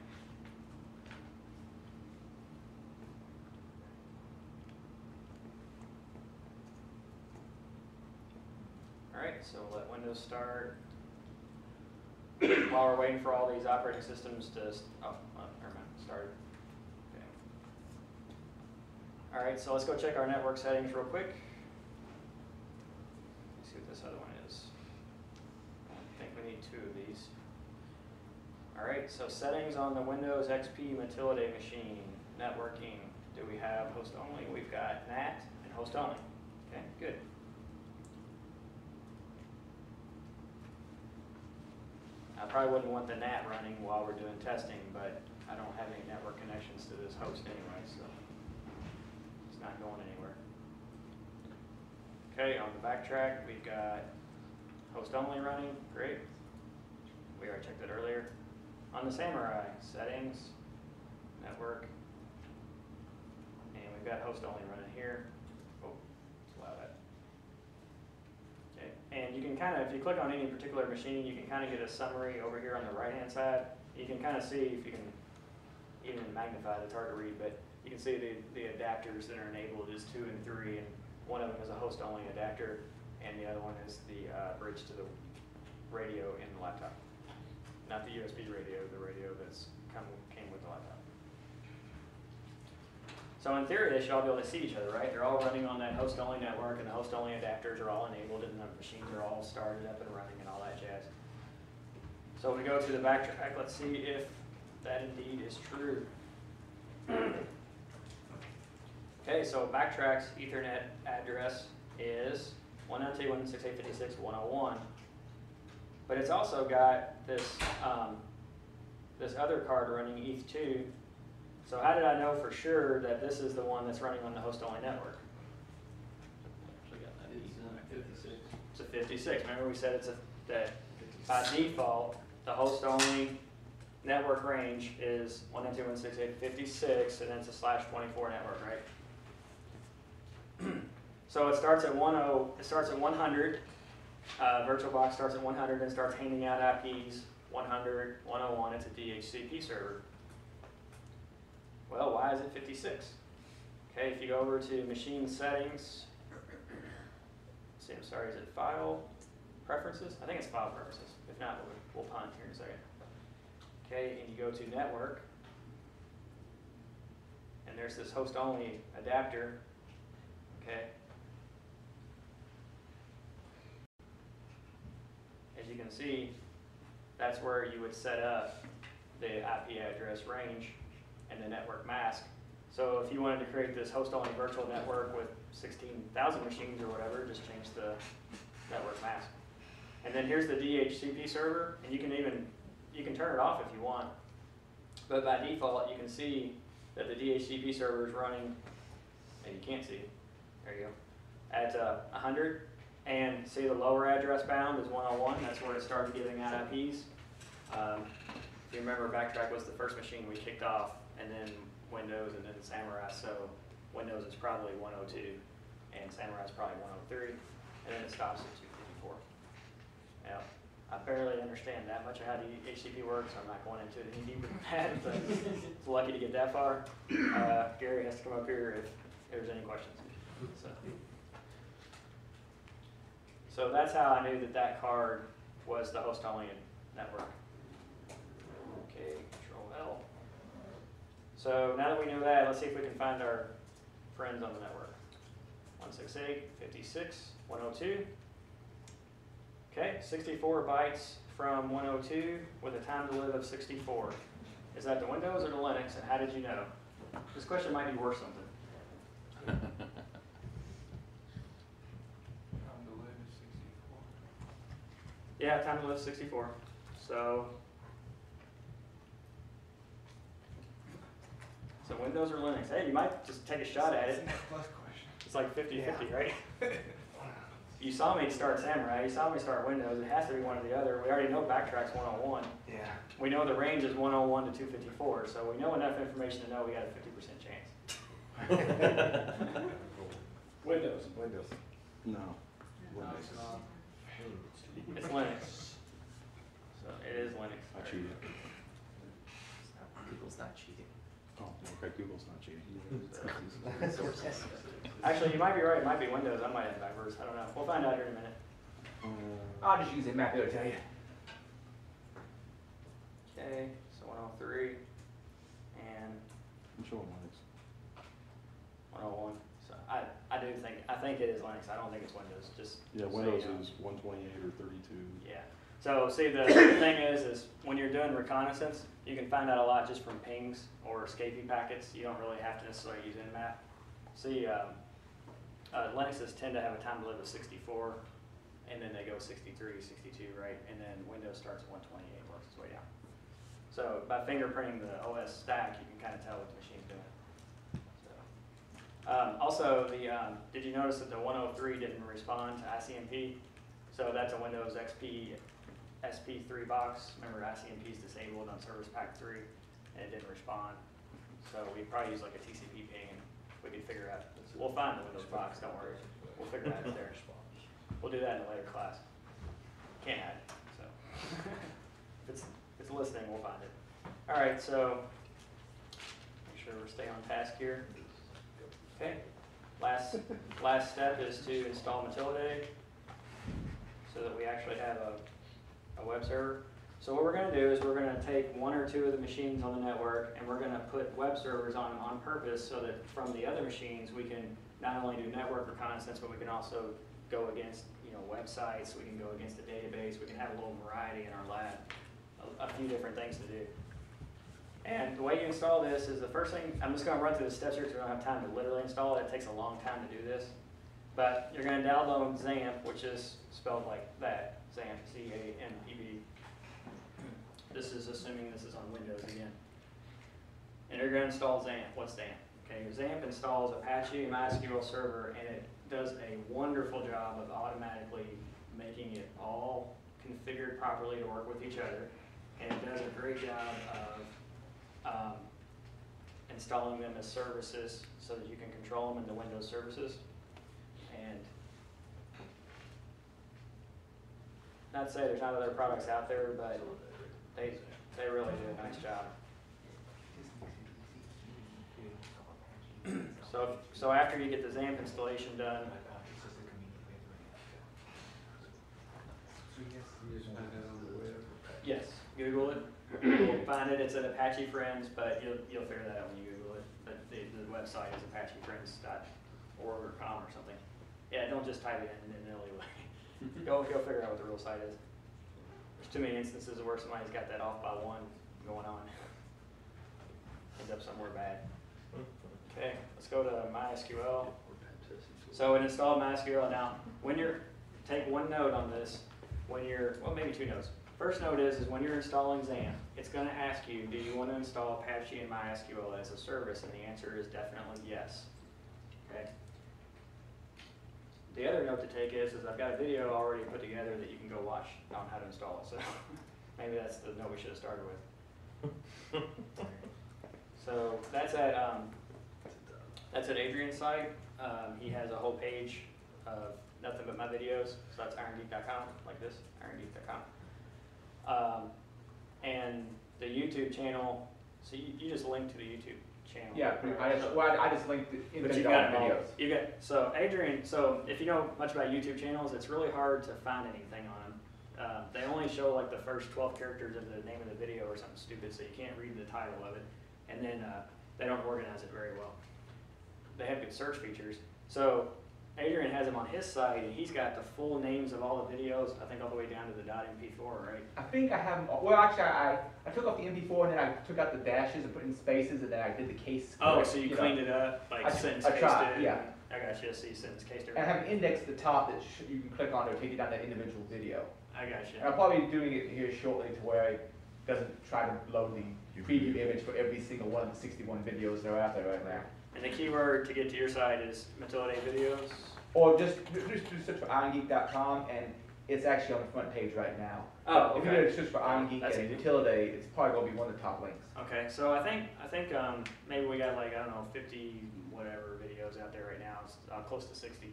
Alright, so we'll let Windows start. While we're waiting for all these operating systems to, never mind, started. Okay. Alright, so let's go check our network settings real quick. Let's see what this other one is. I think we need 2 of these. Alright, so settings on the Windows XP Mutillidae machine. Networking. Do we have host only? We've got NAT and host only. Okay, good. I probably wouldn't want the NAT running while we're doing testing, but I don't have any network connections to this host anyway, so it's not going anywhere. Okay, on the Backtrack, we've got host only running, great. We already checked that earlier. On the Samurai, settings, network, and we've got host only running here. Oh, let's allow that. Okay, and you can kind of, if you click on any particular machine, you can kind of get a summary over here on the right-hand side. You can kind of see, if you can even magnify, it's hard to read, but you can see the adapters that are enabled is 2 and 3, and one of them is a host-only adapter, and the other one is the bridge to the radio in the laptop. Not the USB radio, the radio that's came with the laptop. So in theory, they should all be able to see each other, right? They're all running on that host-only network, and the host-only adapters are all enabled, and the machines are all started up and running and all that jazz. So we go to the Backtrack. Let's see if that indeed is true. Okay, so Backtrack's Ethernet address is 192.168.56.101, but it's also got this this other card running ETH2. So how did I know for sure that this is the one that's running on the host-only network? Actually got that. It's 56. It's a 56. Remember we said that by default, the host-only network range is 192.168.56, and then it's a /24 network, right? So it starts at 100. VirtualBox starts at 100 and starts handing out IPs 100, 101. It's a DHCP server. Well, why is it 56? Okay, if you go over to machine settings, let's see, I'm sorry, is it file preferences? I think it's file preferences. If not, we'll punt here in a second. Okay, and you go to network, and there's this host-only adapter. Okay. As you can see, that's where you would set up the IP address range and the network mask. So if you wanted to create this host-only virtual network with 16,000 machines or whatever, just change the network mask. And then here's the DHCP server, and you can turn it off if you want. But by default, you can see that the DHCP server is running, and you can't see, there you go, at 100. And see the lower address bound is 101, that's where it started giving out IPs. If you remember, Backtrack was the first machine we kicked off, and then Windows, and then Samurai. So Windows is probably 102, and Samurai is probably 103, and then it stops at 254. Now, I barely understand that much of how the HTTP works. I'm not going into it any deeper than that, but it's lucky to get that far. Gary has to come up here if there's any questions. So that's how I knew that that card was the host-only network. Okay, Control L. So now that we know that, let's see if we can find our friends on the network. 168.56.102. Okay, 64 bytes from 102 with a time to live of 64. Is that the Windows or the Linux, and how did you know? This question might be worth something. Yeah, time to live 64. So Windows or Linux? Hey, you might just take a shot at it. It's like 50-50, right? You saw me start Samurai, you saw me start Windows, it has to be one or the other. We already know Backtrack's 101. Yeah. We know the range is 101 to 254, so we know enough information to know we got a 50% chance. Windows. Windows. No. Windows. It's Linux. So it is Linux. I cheated. Google's not cheating. Oh, okay, Google's not cheating. Actually, you might be right, it might be Windows, I might have backwards, I don't know. We'll find out here in a minute. I'll just use a map, it'll tell you. Okay, so 103 and I'm sure Linux. 101. So I think it is Linux. I don't think it's Windows. Just Yeah, so Windows you know. is 128 or 32. Yeah. So see, the thing is when you're doing reconnaissance, you can find out a lot just from pings or escapee packets. You don't really have to necessarily use Nmap. See, Linuxes tend to have a time to live of 64, and then they go 63, 62, right? And then Windows starts at 128, works its way down. So by fingerprinting the OS stack, you can kind of tell what the machine's doing. Also, did you notice that the 103 didn't respond to ICMP? So that's a Windows XP SP3 box. Remember, ICMP is disabled on Service Pack 3, and it didn't respond. So we probably use like a TCP ping, and we can figure out. We'll find the Windows box, don't worry. We'll figure it out there. We'll do that in a later class. Can't hide it, so. if it's listening, we'll find it. All right, so make sure we're staying on task here. Okay, last step is to install Mutillidae so that we actually have a web server. So what we're going to do is we're going to take one or two of the machines on the network, and we're going to put web servers on them on purpose so that from the other machines we can not only do network reconnaissance, but we can also go against websites, we can go against a database, we can have a little variety in our lab, a few different things to do. And the way you install this is the first thing, I'm just going to run through the steps here because we don't have time to literally install it. It takes a long time to do this. But you're going to download XAMPP, which is spelled like that, XAMPP, C-A-M-P-P. This is assuming this is on Windows again. And you're going to install XAMPP. What's XAMPP? Okay, XAMPP installs Apache MySQL Server, and it does a wonderful job of automatically making it all configured properly to work with each other. And it does a great job of installing them as services so that you can control them in the Windows services. And not to say there's not other products out there, but they really do a nice job. So after you get the XAMPP installation done, yes, Google it. You'll find it. It's at Apache Friends, but you'll figure that out when you Google it. But the website is apachefriends.org or com or something. Yeah, don't just type it in an illy way. Go figure out what the real site is. There's too many instances of where somebody's got that off by one going on. Ends up somewhere bad. Okay, let's go to MySQL. So it installed MySQL. Now, take one note on this, well, maybe two notes. First note is when you're installing XAMPP, it's going to ask you, do you want to install Apache and MySQL as a service? And the answer is definitely yes. Okay. The other note to take is I've got a video already put together that you can go watch on how to install it. So Maybe that's the note we should have started with. So that's at Adrian's site. He has a whole page of nothing but my videos. So that's irongeek.com, like this, irongeek.com. And the YouTube channel, so you just link to the YouTube channel. Yeah, I just linked it in But the you've got them all. videos. You got, so Adrian, so if you know much about YouTube channels, it's really hard to find anything on them. They only show like the first 12 characters of the name of the video or something stupid, so you can't read the title of it. And then they don't organize it very well. They have good search features. So Adrian has them on his site, and he's got the full names of all the videos, I think all the way down to the .mp4, right? I think I have them, well actually I took off the MP4 and then I took out the dashes and put in spaces and then I did the case. Oh, so you cleaned it up, like sentence I cased tried, it? yeah. I got you, see sentence cased it. And I have an index at the top that you can click on to take you down that individual video. I got you. And I'll probably be doing it here shortly to where it doesn't try to load the preview image for every single one of the 61 videos that are out there right now. And the keyword to get to your site is Mutillidae videos. Or just search for irongeek.com and it's actually on the front page right now. Oh, If you okay. go to search for Iron Geek That's and easy. Mutillidae, it's probably going to be one of the top links. Okay, so I think maybe we got like, I don't know, 50 whatever videos out there right now. It's close to 60.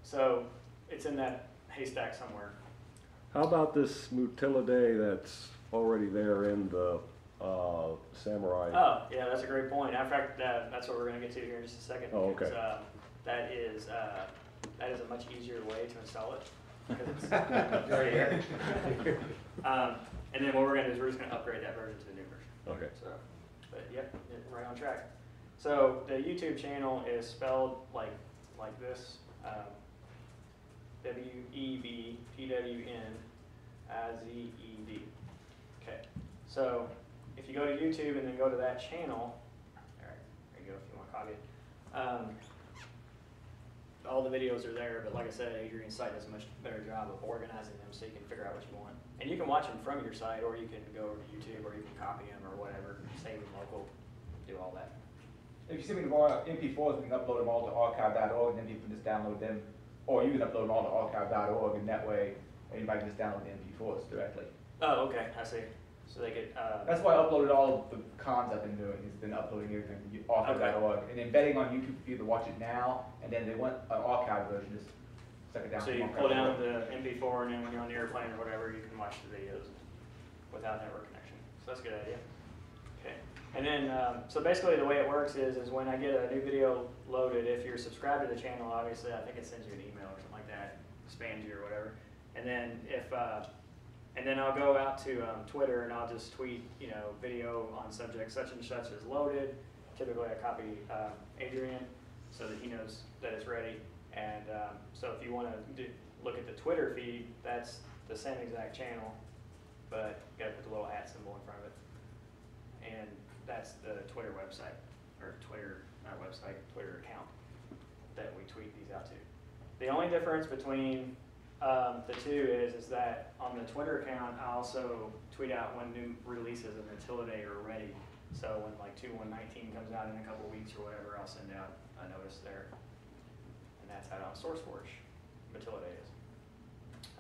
So it's in that haystack somewhere. How about this Mutillidae that's already there in the Samurai? Oh, yeah, that's a great point. In fact, that's what we're going to get to here in just a second. Oh, okay. Because, that is a much easier way to install it. Because it's right here. And then what we're going to do is we're just going to upgrade that version to the new version. Okay. So, but yep, right on track. So the YouTube channel is spelled like this, WEBPWNIZED. Okay. So if you go to YouTube and then go to that channel, all right, there you go. If you want to copy it. All the videos are there, but like I said, Adrian's site does a much better job of organizing them so you can figure out what you want. And you can watch them from your site, or you can go to YouTube, or you can copy them, or whatever, save them local, do all that. If you send me the raw MP4s, we can upload them all to archive.org and then you can just download them. Or you can upload them all to archive.org and that way anybody can just download the MP4s directly. Oh, okay, I see. So they get, That's why I uploaded all of the cons I've been doing, has been uploading everything to archive.org and embedding on YouTube for you to watch it now, and then they want an archive version, just suck it down. so you pull down the MP4, and then when you're on the airplane or whatever, you can watch the videos without network connection. So that's a good idea. Okay. And then, so basically the way it works is when I get a new video loaded, if you're subscribed to the channel, obviously, I think it sends you an email or something like that, spams you or whatever. And then and then I'll go out to Twitter and I'll just tweet, video on subject such and such is loaded. Typically I copy Adrian so that he knows that it's ready. And so if you want to look at the Twitter feed, that's the same exact channel, but you got to put the little @ symbol in front of it. And that's the Twitter website, or Twitter, not website, Twitter account that we tweet these out to. The only difference between the two is that on the Twitter account, I also tweet out when new releases of Mutillidae are ready. So when like 2.1.19 comes out in a couple weeks or whatever, I'll send out a notice there. And that's how on SourceForge Mutillidae is.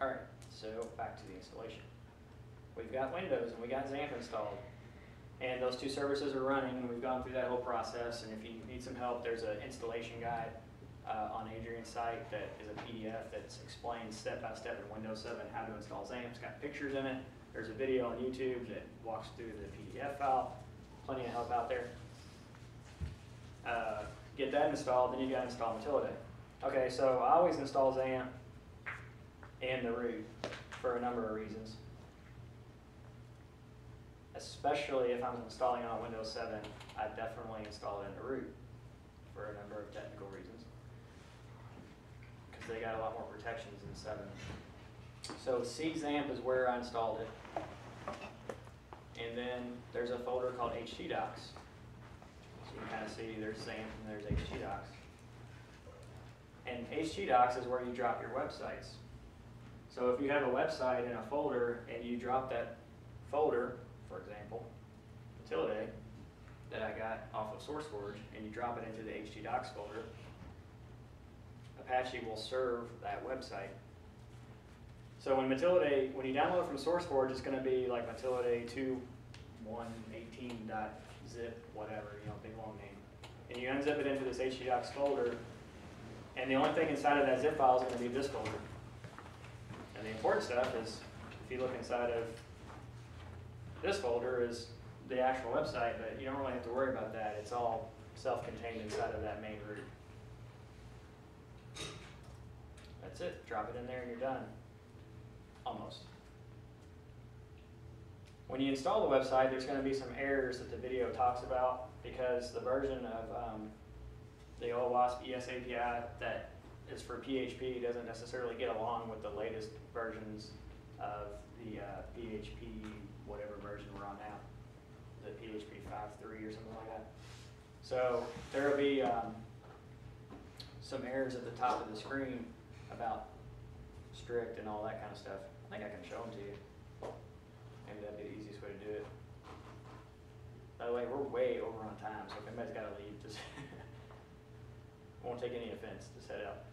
All right, so back to the installation. We've got Windows and we got XAMPP installed. And those two services are running, and we've gone through that whole process. And if you need some help, there's an installation guide on Adrian's site that is a PDF that explains step by step in Windows 7 how to install XAMPP. It's got pictures in it. There's a video on YouTube that walks through the PDF file. Plenty of help out there. Get that installed, then you got to install Mutillidae. Okay, so I always install XAMPP in the root for a number of reasons. Especially if I'm installing on Windows 7, I definitely install it in the root for a number of technical reasons. Because they got a lot more protections in 7. So XAMPP is where I installed it. And then there's a folder called htdocs. So you can kind of see there's XAMPP and there's htdocs. And htdocs is where you drop your websites. So if you have a website in a folder and you drop that folder, for example, Mutillidae, that I got off of SourceForge, and you drop it into the htdocs folder, Apache will serve that website. So when Mutillidae, when you download from SourceForge, it's going to be like Mutillidae 2.118.zip, whatever, you know, big long name. And you unzip it into this htdocs folder, and the only thing inside of that zip file is going to be this folder. And the important stuff is, if you look inside of this folder, is the actual website, but you don't really have to worry about that. It's all self-contained inside of that main root. That's it. Drop it in there and you're done. Almost. When you install the website, there's going to be some errors that the video talks about because the version of the OWASP ES API that is for PHP doesn't necessarily get along with the latest versions of the PHP, whatever version we're on now, the PHP 5.3 or something like that. So there will be some errors at the top of the screen about strict and all that kind of stuff. I think I can show them to you. Maybe that'd be the easiest way to do it. By the way, we're way over on time, so if anybody's got to leave, just won't take any offense. Just head out.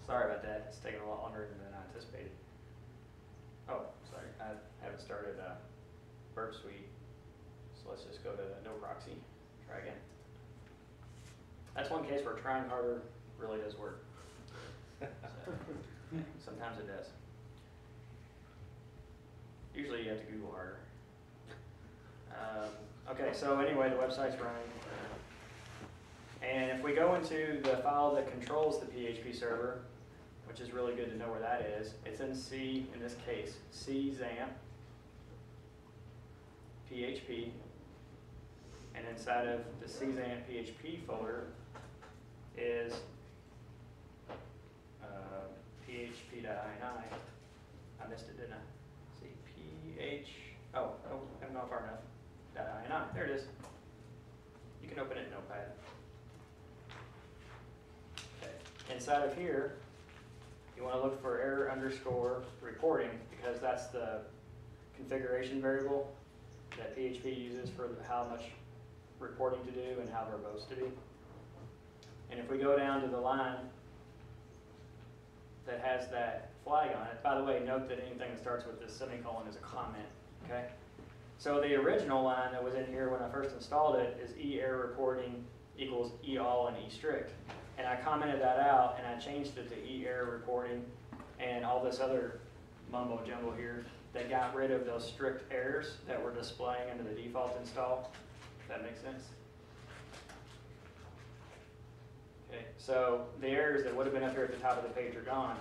Sorry about that. It's taking a lot longer than I anticipated. Oh, sorry. I haven't started Burp Suite, so let's just go to no proxy. Try again. That's one case where trying harder really does work. So, sometimes it does. Usually you have to Google harder. Okay, so anyway, the website's running. And if we go into the file that controls the PHP server, which is really good to know where that is, it's in C, in this case, XAMPP, PHP. And inside of the XAMPP PHP folder is php.ini. I missed it, didn't I? See, oh, I'm not far enough. .ini, there it is. You can open it in Notepad. Okay. Inside of here, you want to look for error underscore reporting because that's the configuration variable that PHP uses for how much reporting to do and how verbose to be. And if we go down to the line that has that flag on it, by the way, note that anything that starts with this semicolon is a comment, okay? So the original line that was in here when I first installed it is error reporting equals all and strict. And I commented that out and I changed it to error reporting and all this other mumbo jumbo here that got rid of those strict errors that were displaying under the default install. If that makes sense? Okay, so the errors that would have been up here at the top of the page are gone.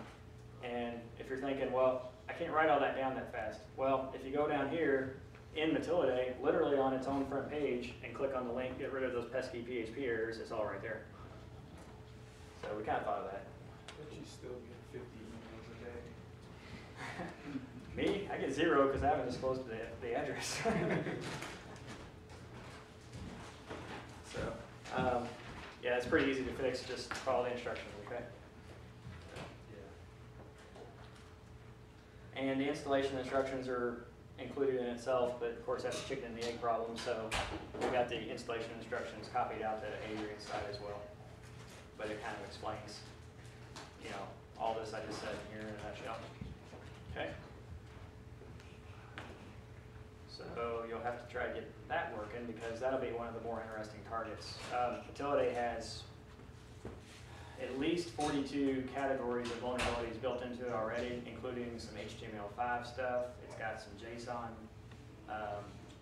And if you're thinking, well, I can't write all that down that fast. Well, if you go down here in Mutillidae, literally on its own front page, and click on the link, get rid of those pesky PHP errors, it's all right there. So we kind of thought of that. But you still get 50 emails a day. Me? I get 0 because I haven't disclosed the address. So, yeah, it's pretty easy to fix. Just follow the instructions, okay? And the installation instructions are included in itself, but of course that's a chicken and the egg problem, so we got the installation instructions copied out to Adrian's site as well. But it kind of explains, you know, all this I just said here in a nutshell. Okay? So you'll have to try to get that working because that'll be one of the more interesting targets. Mutillidae has at least 42 categories of vulnerabilities built into it already, including some HTML5 stuff. It's got some JSON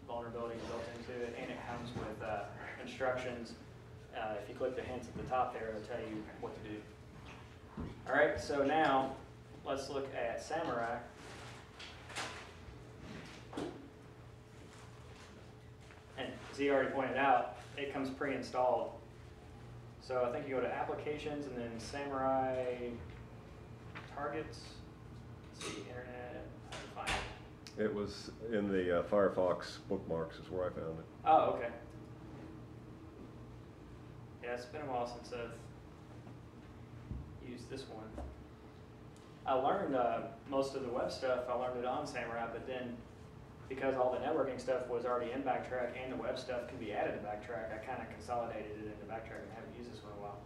vulnerabilities built into it, and it comes with instructions. If you click the hints at the top there, it'll tell you what to do. All right, so now let's look at Samurai. And as he already pointed out, it comes pre-installed. So I think you go to Applications and then Samurai Targets. Let's see, Internet. I can find it. It was in the Firefox bookmarks is where I found it. Oh, okay. Yeah, it's been a while since I've used this one. I learned most of the web stuff, I learned it on Samurai, but then because all the networking stuff was already in Backtrack and the web stuff can be added to Backtrack, I kind of consolidated it into Backtrack and haven't used this one in a while.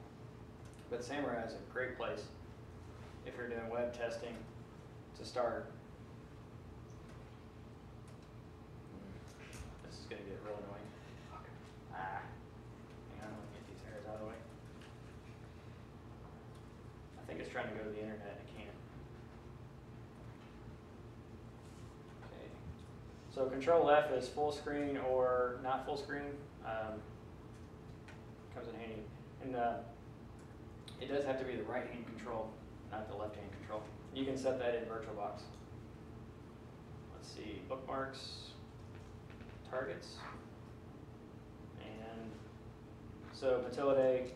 But Samurai is a great place if you're doing web testing to start. This is going to get real annoying. Hang on, let me get these errors out of the way. I think it's trying to go to the internet and it can't. Okay. So Control F is full screen or not full screen. Comes in handy. And it does have to be the right hand control, not the left hand control. You can set that in VirtualBox. Let's see, bookmarks, targets. And so Mutillidae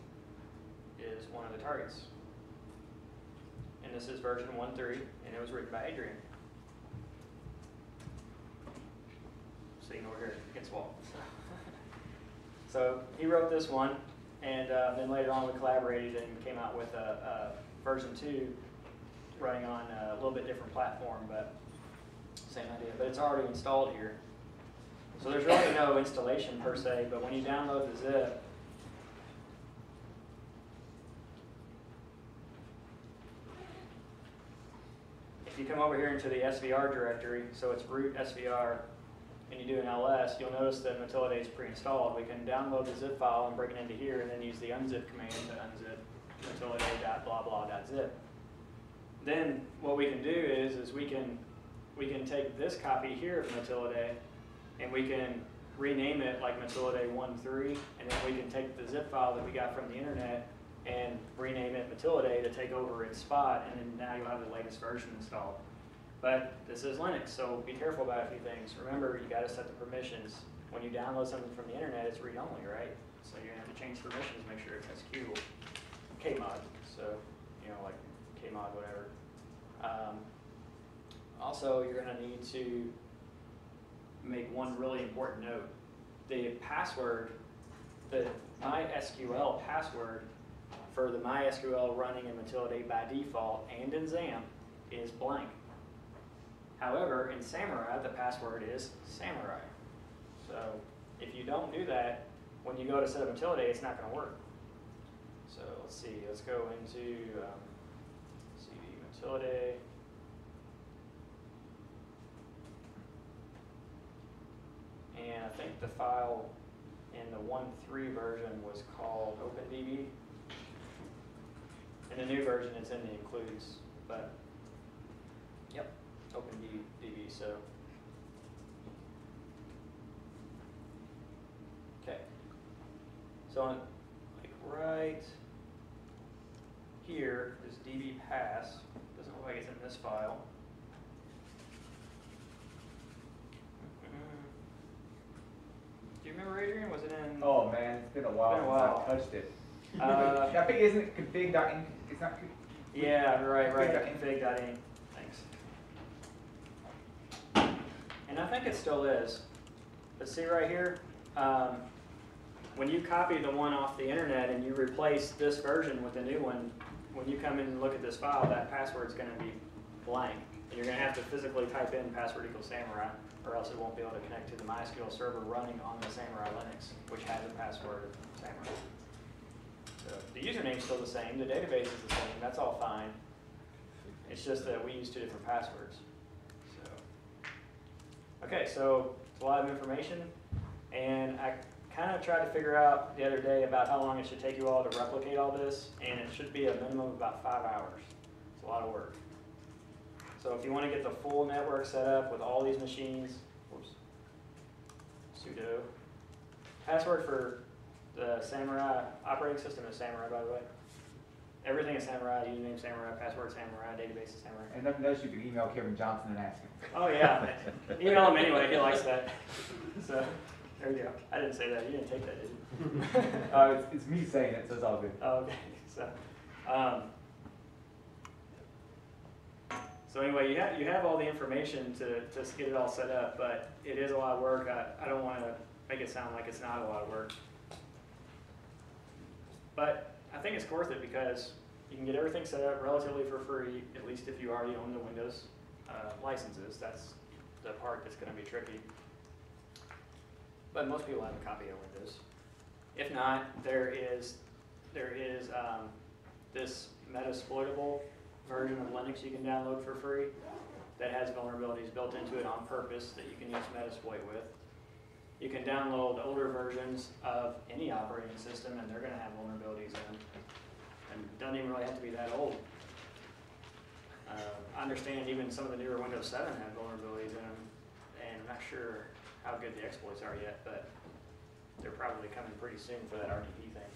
is one of the targets. And this is version 1.3, and it was written by Adrian. Sitting over here against the wall. So he wrote this one, and then later on we collaborated and came out with a version 2 running on a little bit different platform, but same idea. But it's already installed here. So there's really no installation per se, but when you download the zip, if you come over here into the SVR directory, so it's root SVR, and you do an ls, you'll notice that Mutillidae is pre-installed. We can download the zip file and bring it into here, and then use the unzip command to unzip mutillidae.blah-blah.zip. Then what we can do is we can take this copy here of Mutillidae, and we can rename it like Mutillidae 1.3, and then we can take the zip file that we got from the internet and rename it Mutillidae to take over its spot, and then now you'll have the latest version installed. But this is Linux, so be careful about a few things. Remember, you got to set the permissions. When you download something from the internet, it's read-only, right? So you're going to have to change permissions, make sure it's executable. Kmod, so, you know, like Kmod, whatever. Also, you're going to need to make one really important note. The password, the MySQL password for the MySQL running in Mutillidae by default and in XAMPP is blank. However, in Samurai, the password is Samurai. So if you don't do that, when you go to set up Mutillidae, it's not going to work. So let's see, let's go into CD Mutillidae. And I think the file in the 1.3 version was called OpenDB. In the new version, it's in the includes, but yep, OpenDB. So okay, so on, like right here is DB pass. Doesn't look like it's in this file. Do you remember, Adrian? Was it in? Oh man, it's been a while since I touched it. I think isn't it config.in? It's not. Yeah, right. Config.in. Thanks. And I think it still is. But see right here, when you copy the one off the internet and you replace this version with a new one, when you come in and look at this file, that password is going to be blank. And you're going to have to physically type in password equals Samurai, or else it won't be able to connect to the MySQL server running on the Samurai Linux, which has a password of Samurai. So the username is still the same, the database is the same, that's all fine. It's just that we use two different passwords. So, okay, so it's a lot of information, and I kind of tried to figure out the other day about how long it should take you all to replicate all this, and it should be a minimum of about 5 hours. It's a lot of work. So if you want to get the full network set up with all these machines, whoops, sudo, password for the Samurai operating system is Samurai, by the way. Everything is Samurai, username Samurai, password Samurai, database is Samurai. And nothing else, you can email Kevin Johnson and ask him. Oh yeah, email him anyway, he likes that. So, there you go. I didn't say that, you didn't take that, did you? It's me saying it, so it's all good. Oh, okay, so anyway, you have all the information to get it all set up, but it is a lot of work. I don't want to make it sound like it's not a lot of work. But I think it's worth it because you can get everything set up relatively for free, at least if you already own the Windows licenses. That's the part that's going to be tricky. But most people have a copy of Windows. If not, there is this Metasploitable version of Linux you can download for free that has vulnerabilities built into it on purpose that you can use Metasploit with. You can download older versions of any operating system and they're going to have vulnerabilities in them. And it doesn't even really have to be that old. I understand even some of the newer Windows 7 have vulnerabilities in them, and I'm not sure how good the exploits are yet, but they're probably coming pretty soon for that RDP thing.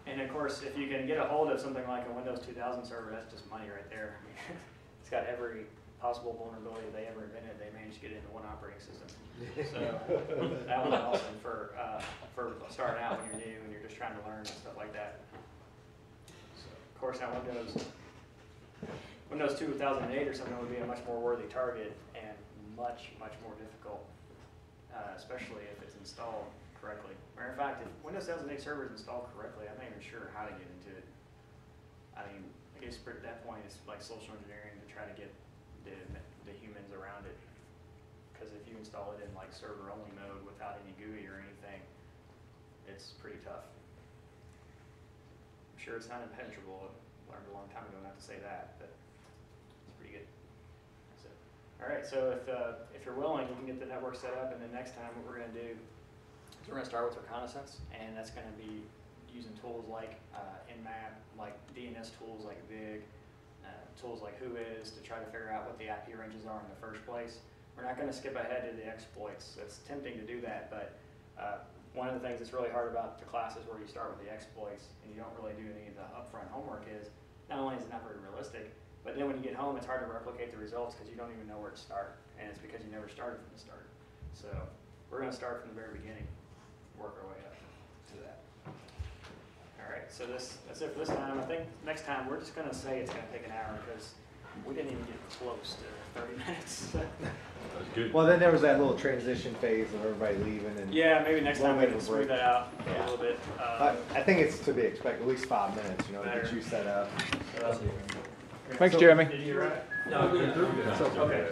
And of course, if you can get a hold of something like a Windows 2000 server, that's just money right there. It's got every possible vulnerability they ever invented. They managed to get it into one operating system. So that was awesome for starting out when you're new and you're just trying to learn and stuff like that. So, of course, now Windows 2008 or something would be a much more worthy target and much more difficult, especially if it's installed correctly. Matter of fact, if Windows 2008 server is installed correctly, I'm not even sure how to get into it. I mean, I guess at that point it's like social engineering to try to get the humans around it. Because if you install it in like server only mode without any GUI or anything, it's pretty tough. I'm sure it's not impenetrable. I learned a long time ago not to say that, but it's pretty good. So, all right, so if you're willing, you can get the network set up, and then next time what we're going to do is we're going to start with reconnaissance, and that's going to be using tools like Nmap, like DNS tools like VIG, tools like Whois to try to figure out what the IP ranges are in the first place. We're not going to skip ahead to the exploits. It's tempting to do that, but one of the things that's really hard about the classes where you start with the exploits and you don't really do any of the upfront homework is not only is it not very realistic, but then when you get home it's hard to replicate the results because you don't even know where to start, and it's because you never started from the start. So we're going to start from the very beginning, work our way up to that. All right, so that's it for this time. I think next time we're just going to say it's going to take an hour because we didn't even get close to 30 minutes. Good. Well, then there was that little transition phase of everybody leaving, and Yeah, maybe next time we Long can way to smooth break. that out a little bit. I think it's to be expected, at least 5 minutes, you know, to get Better. you set up. Thanks, Jeremy. Did you write? No, Okay.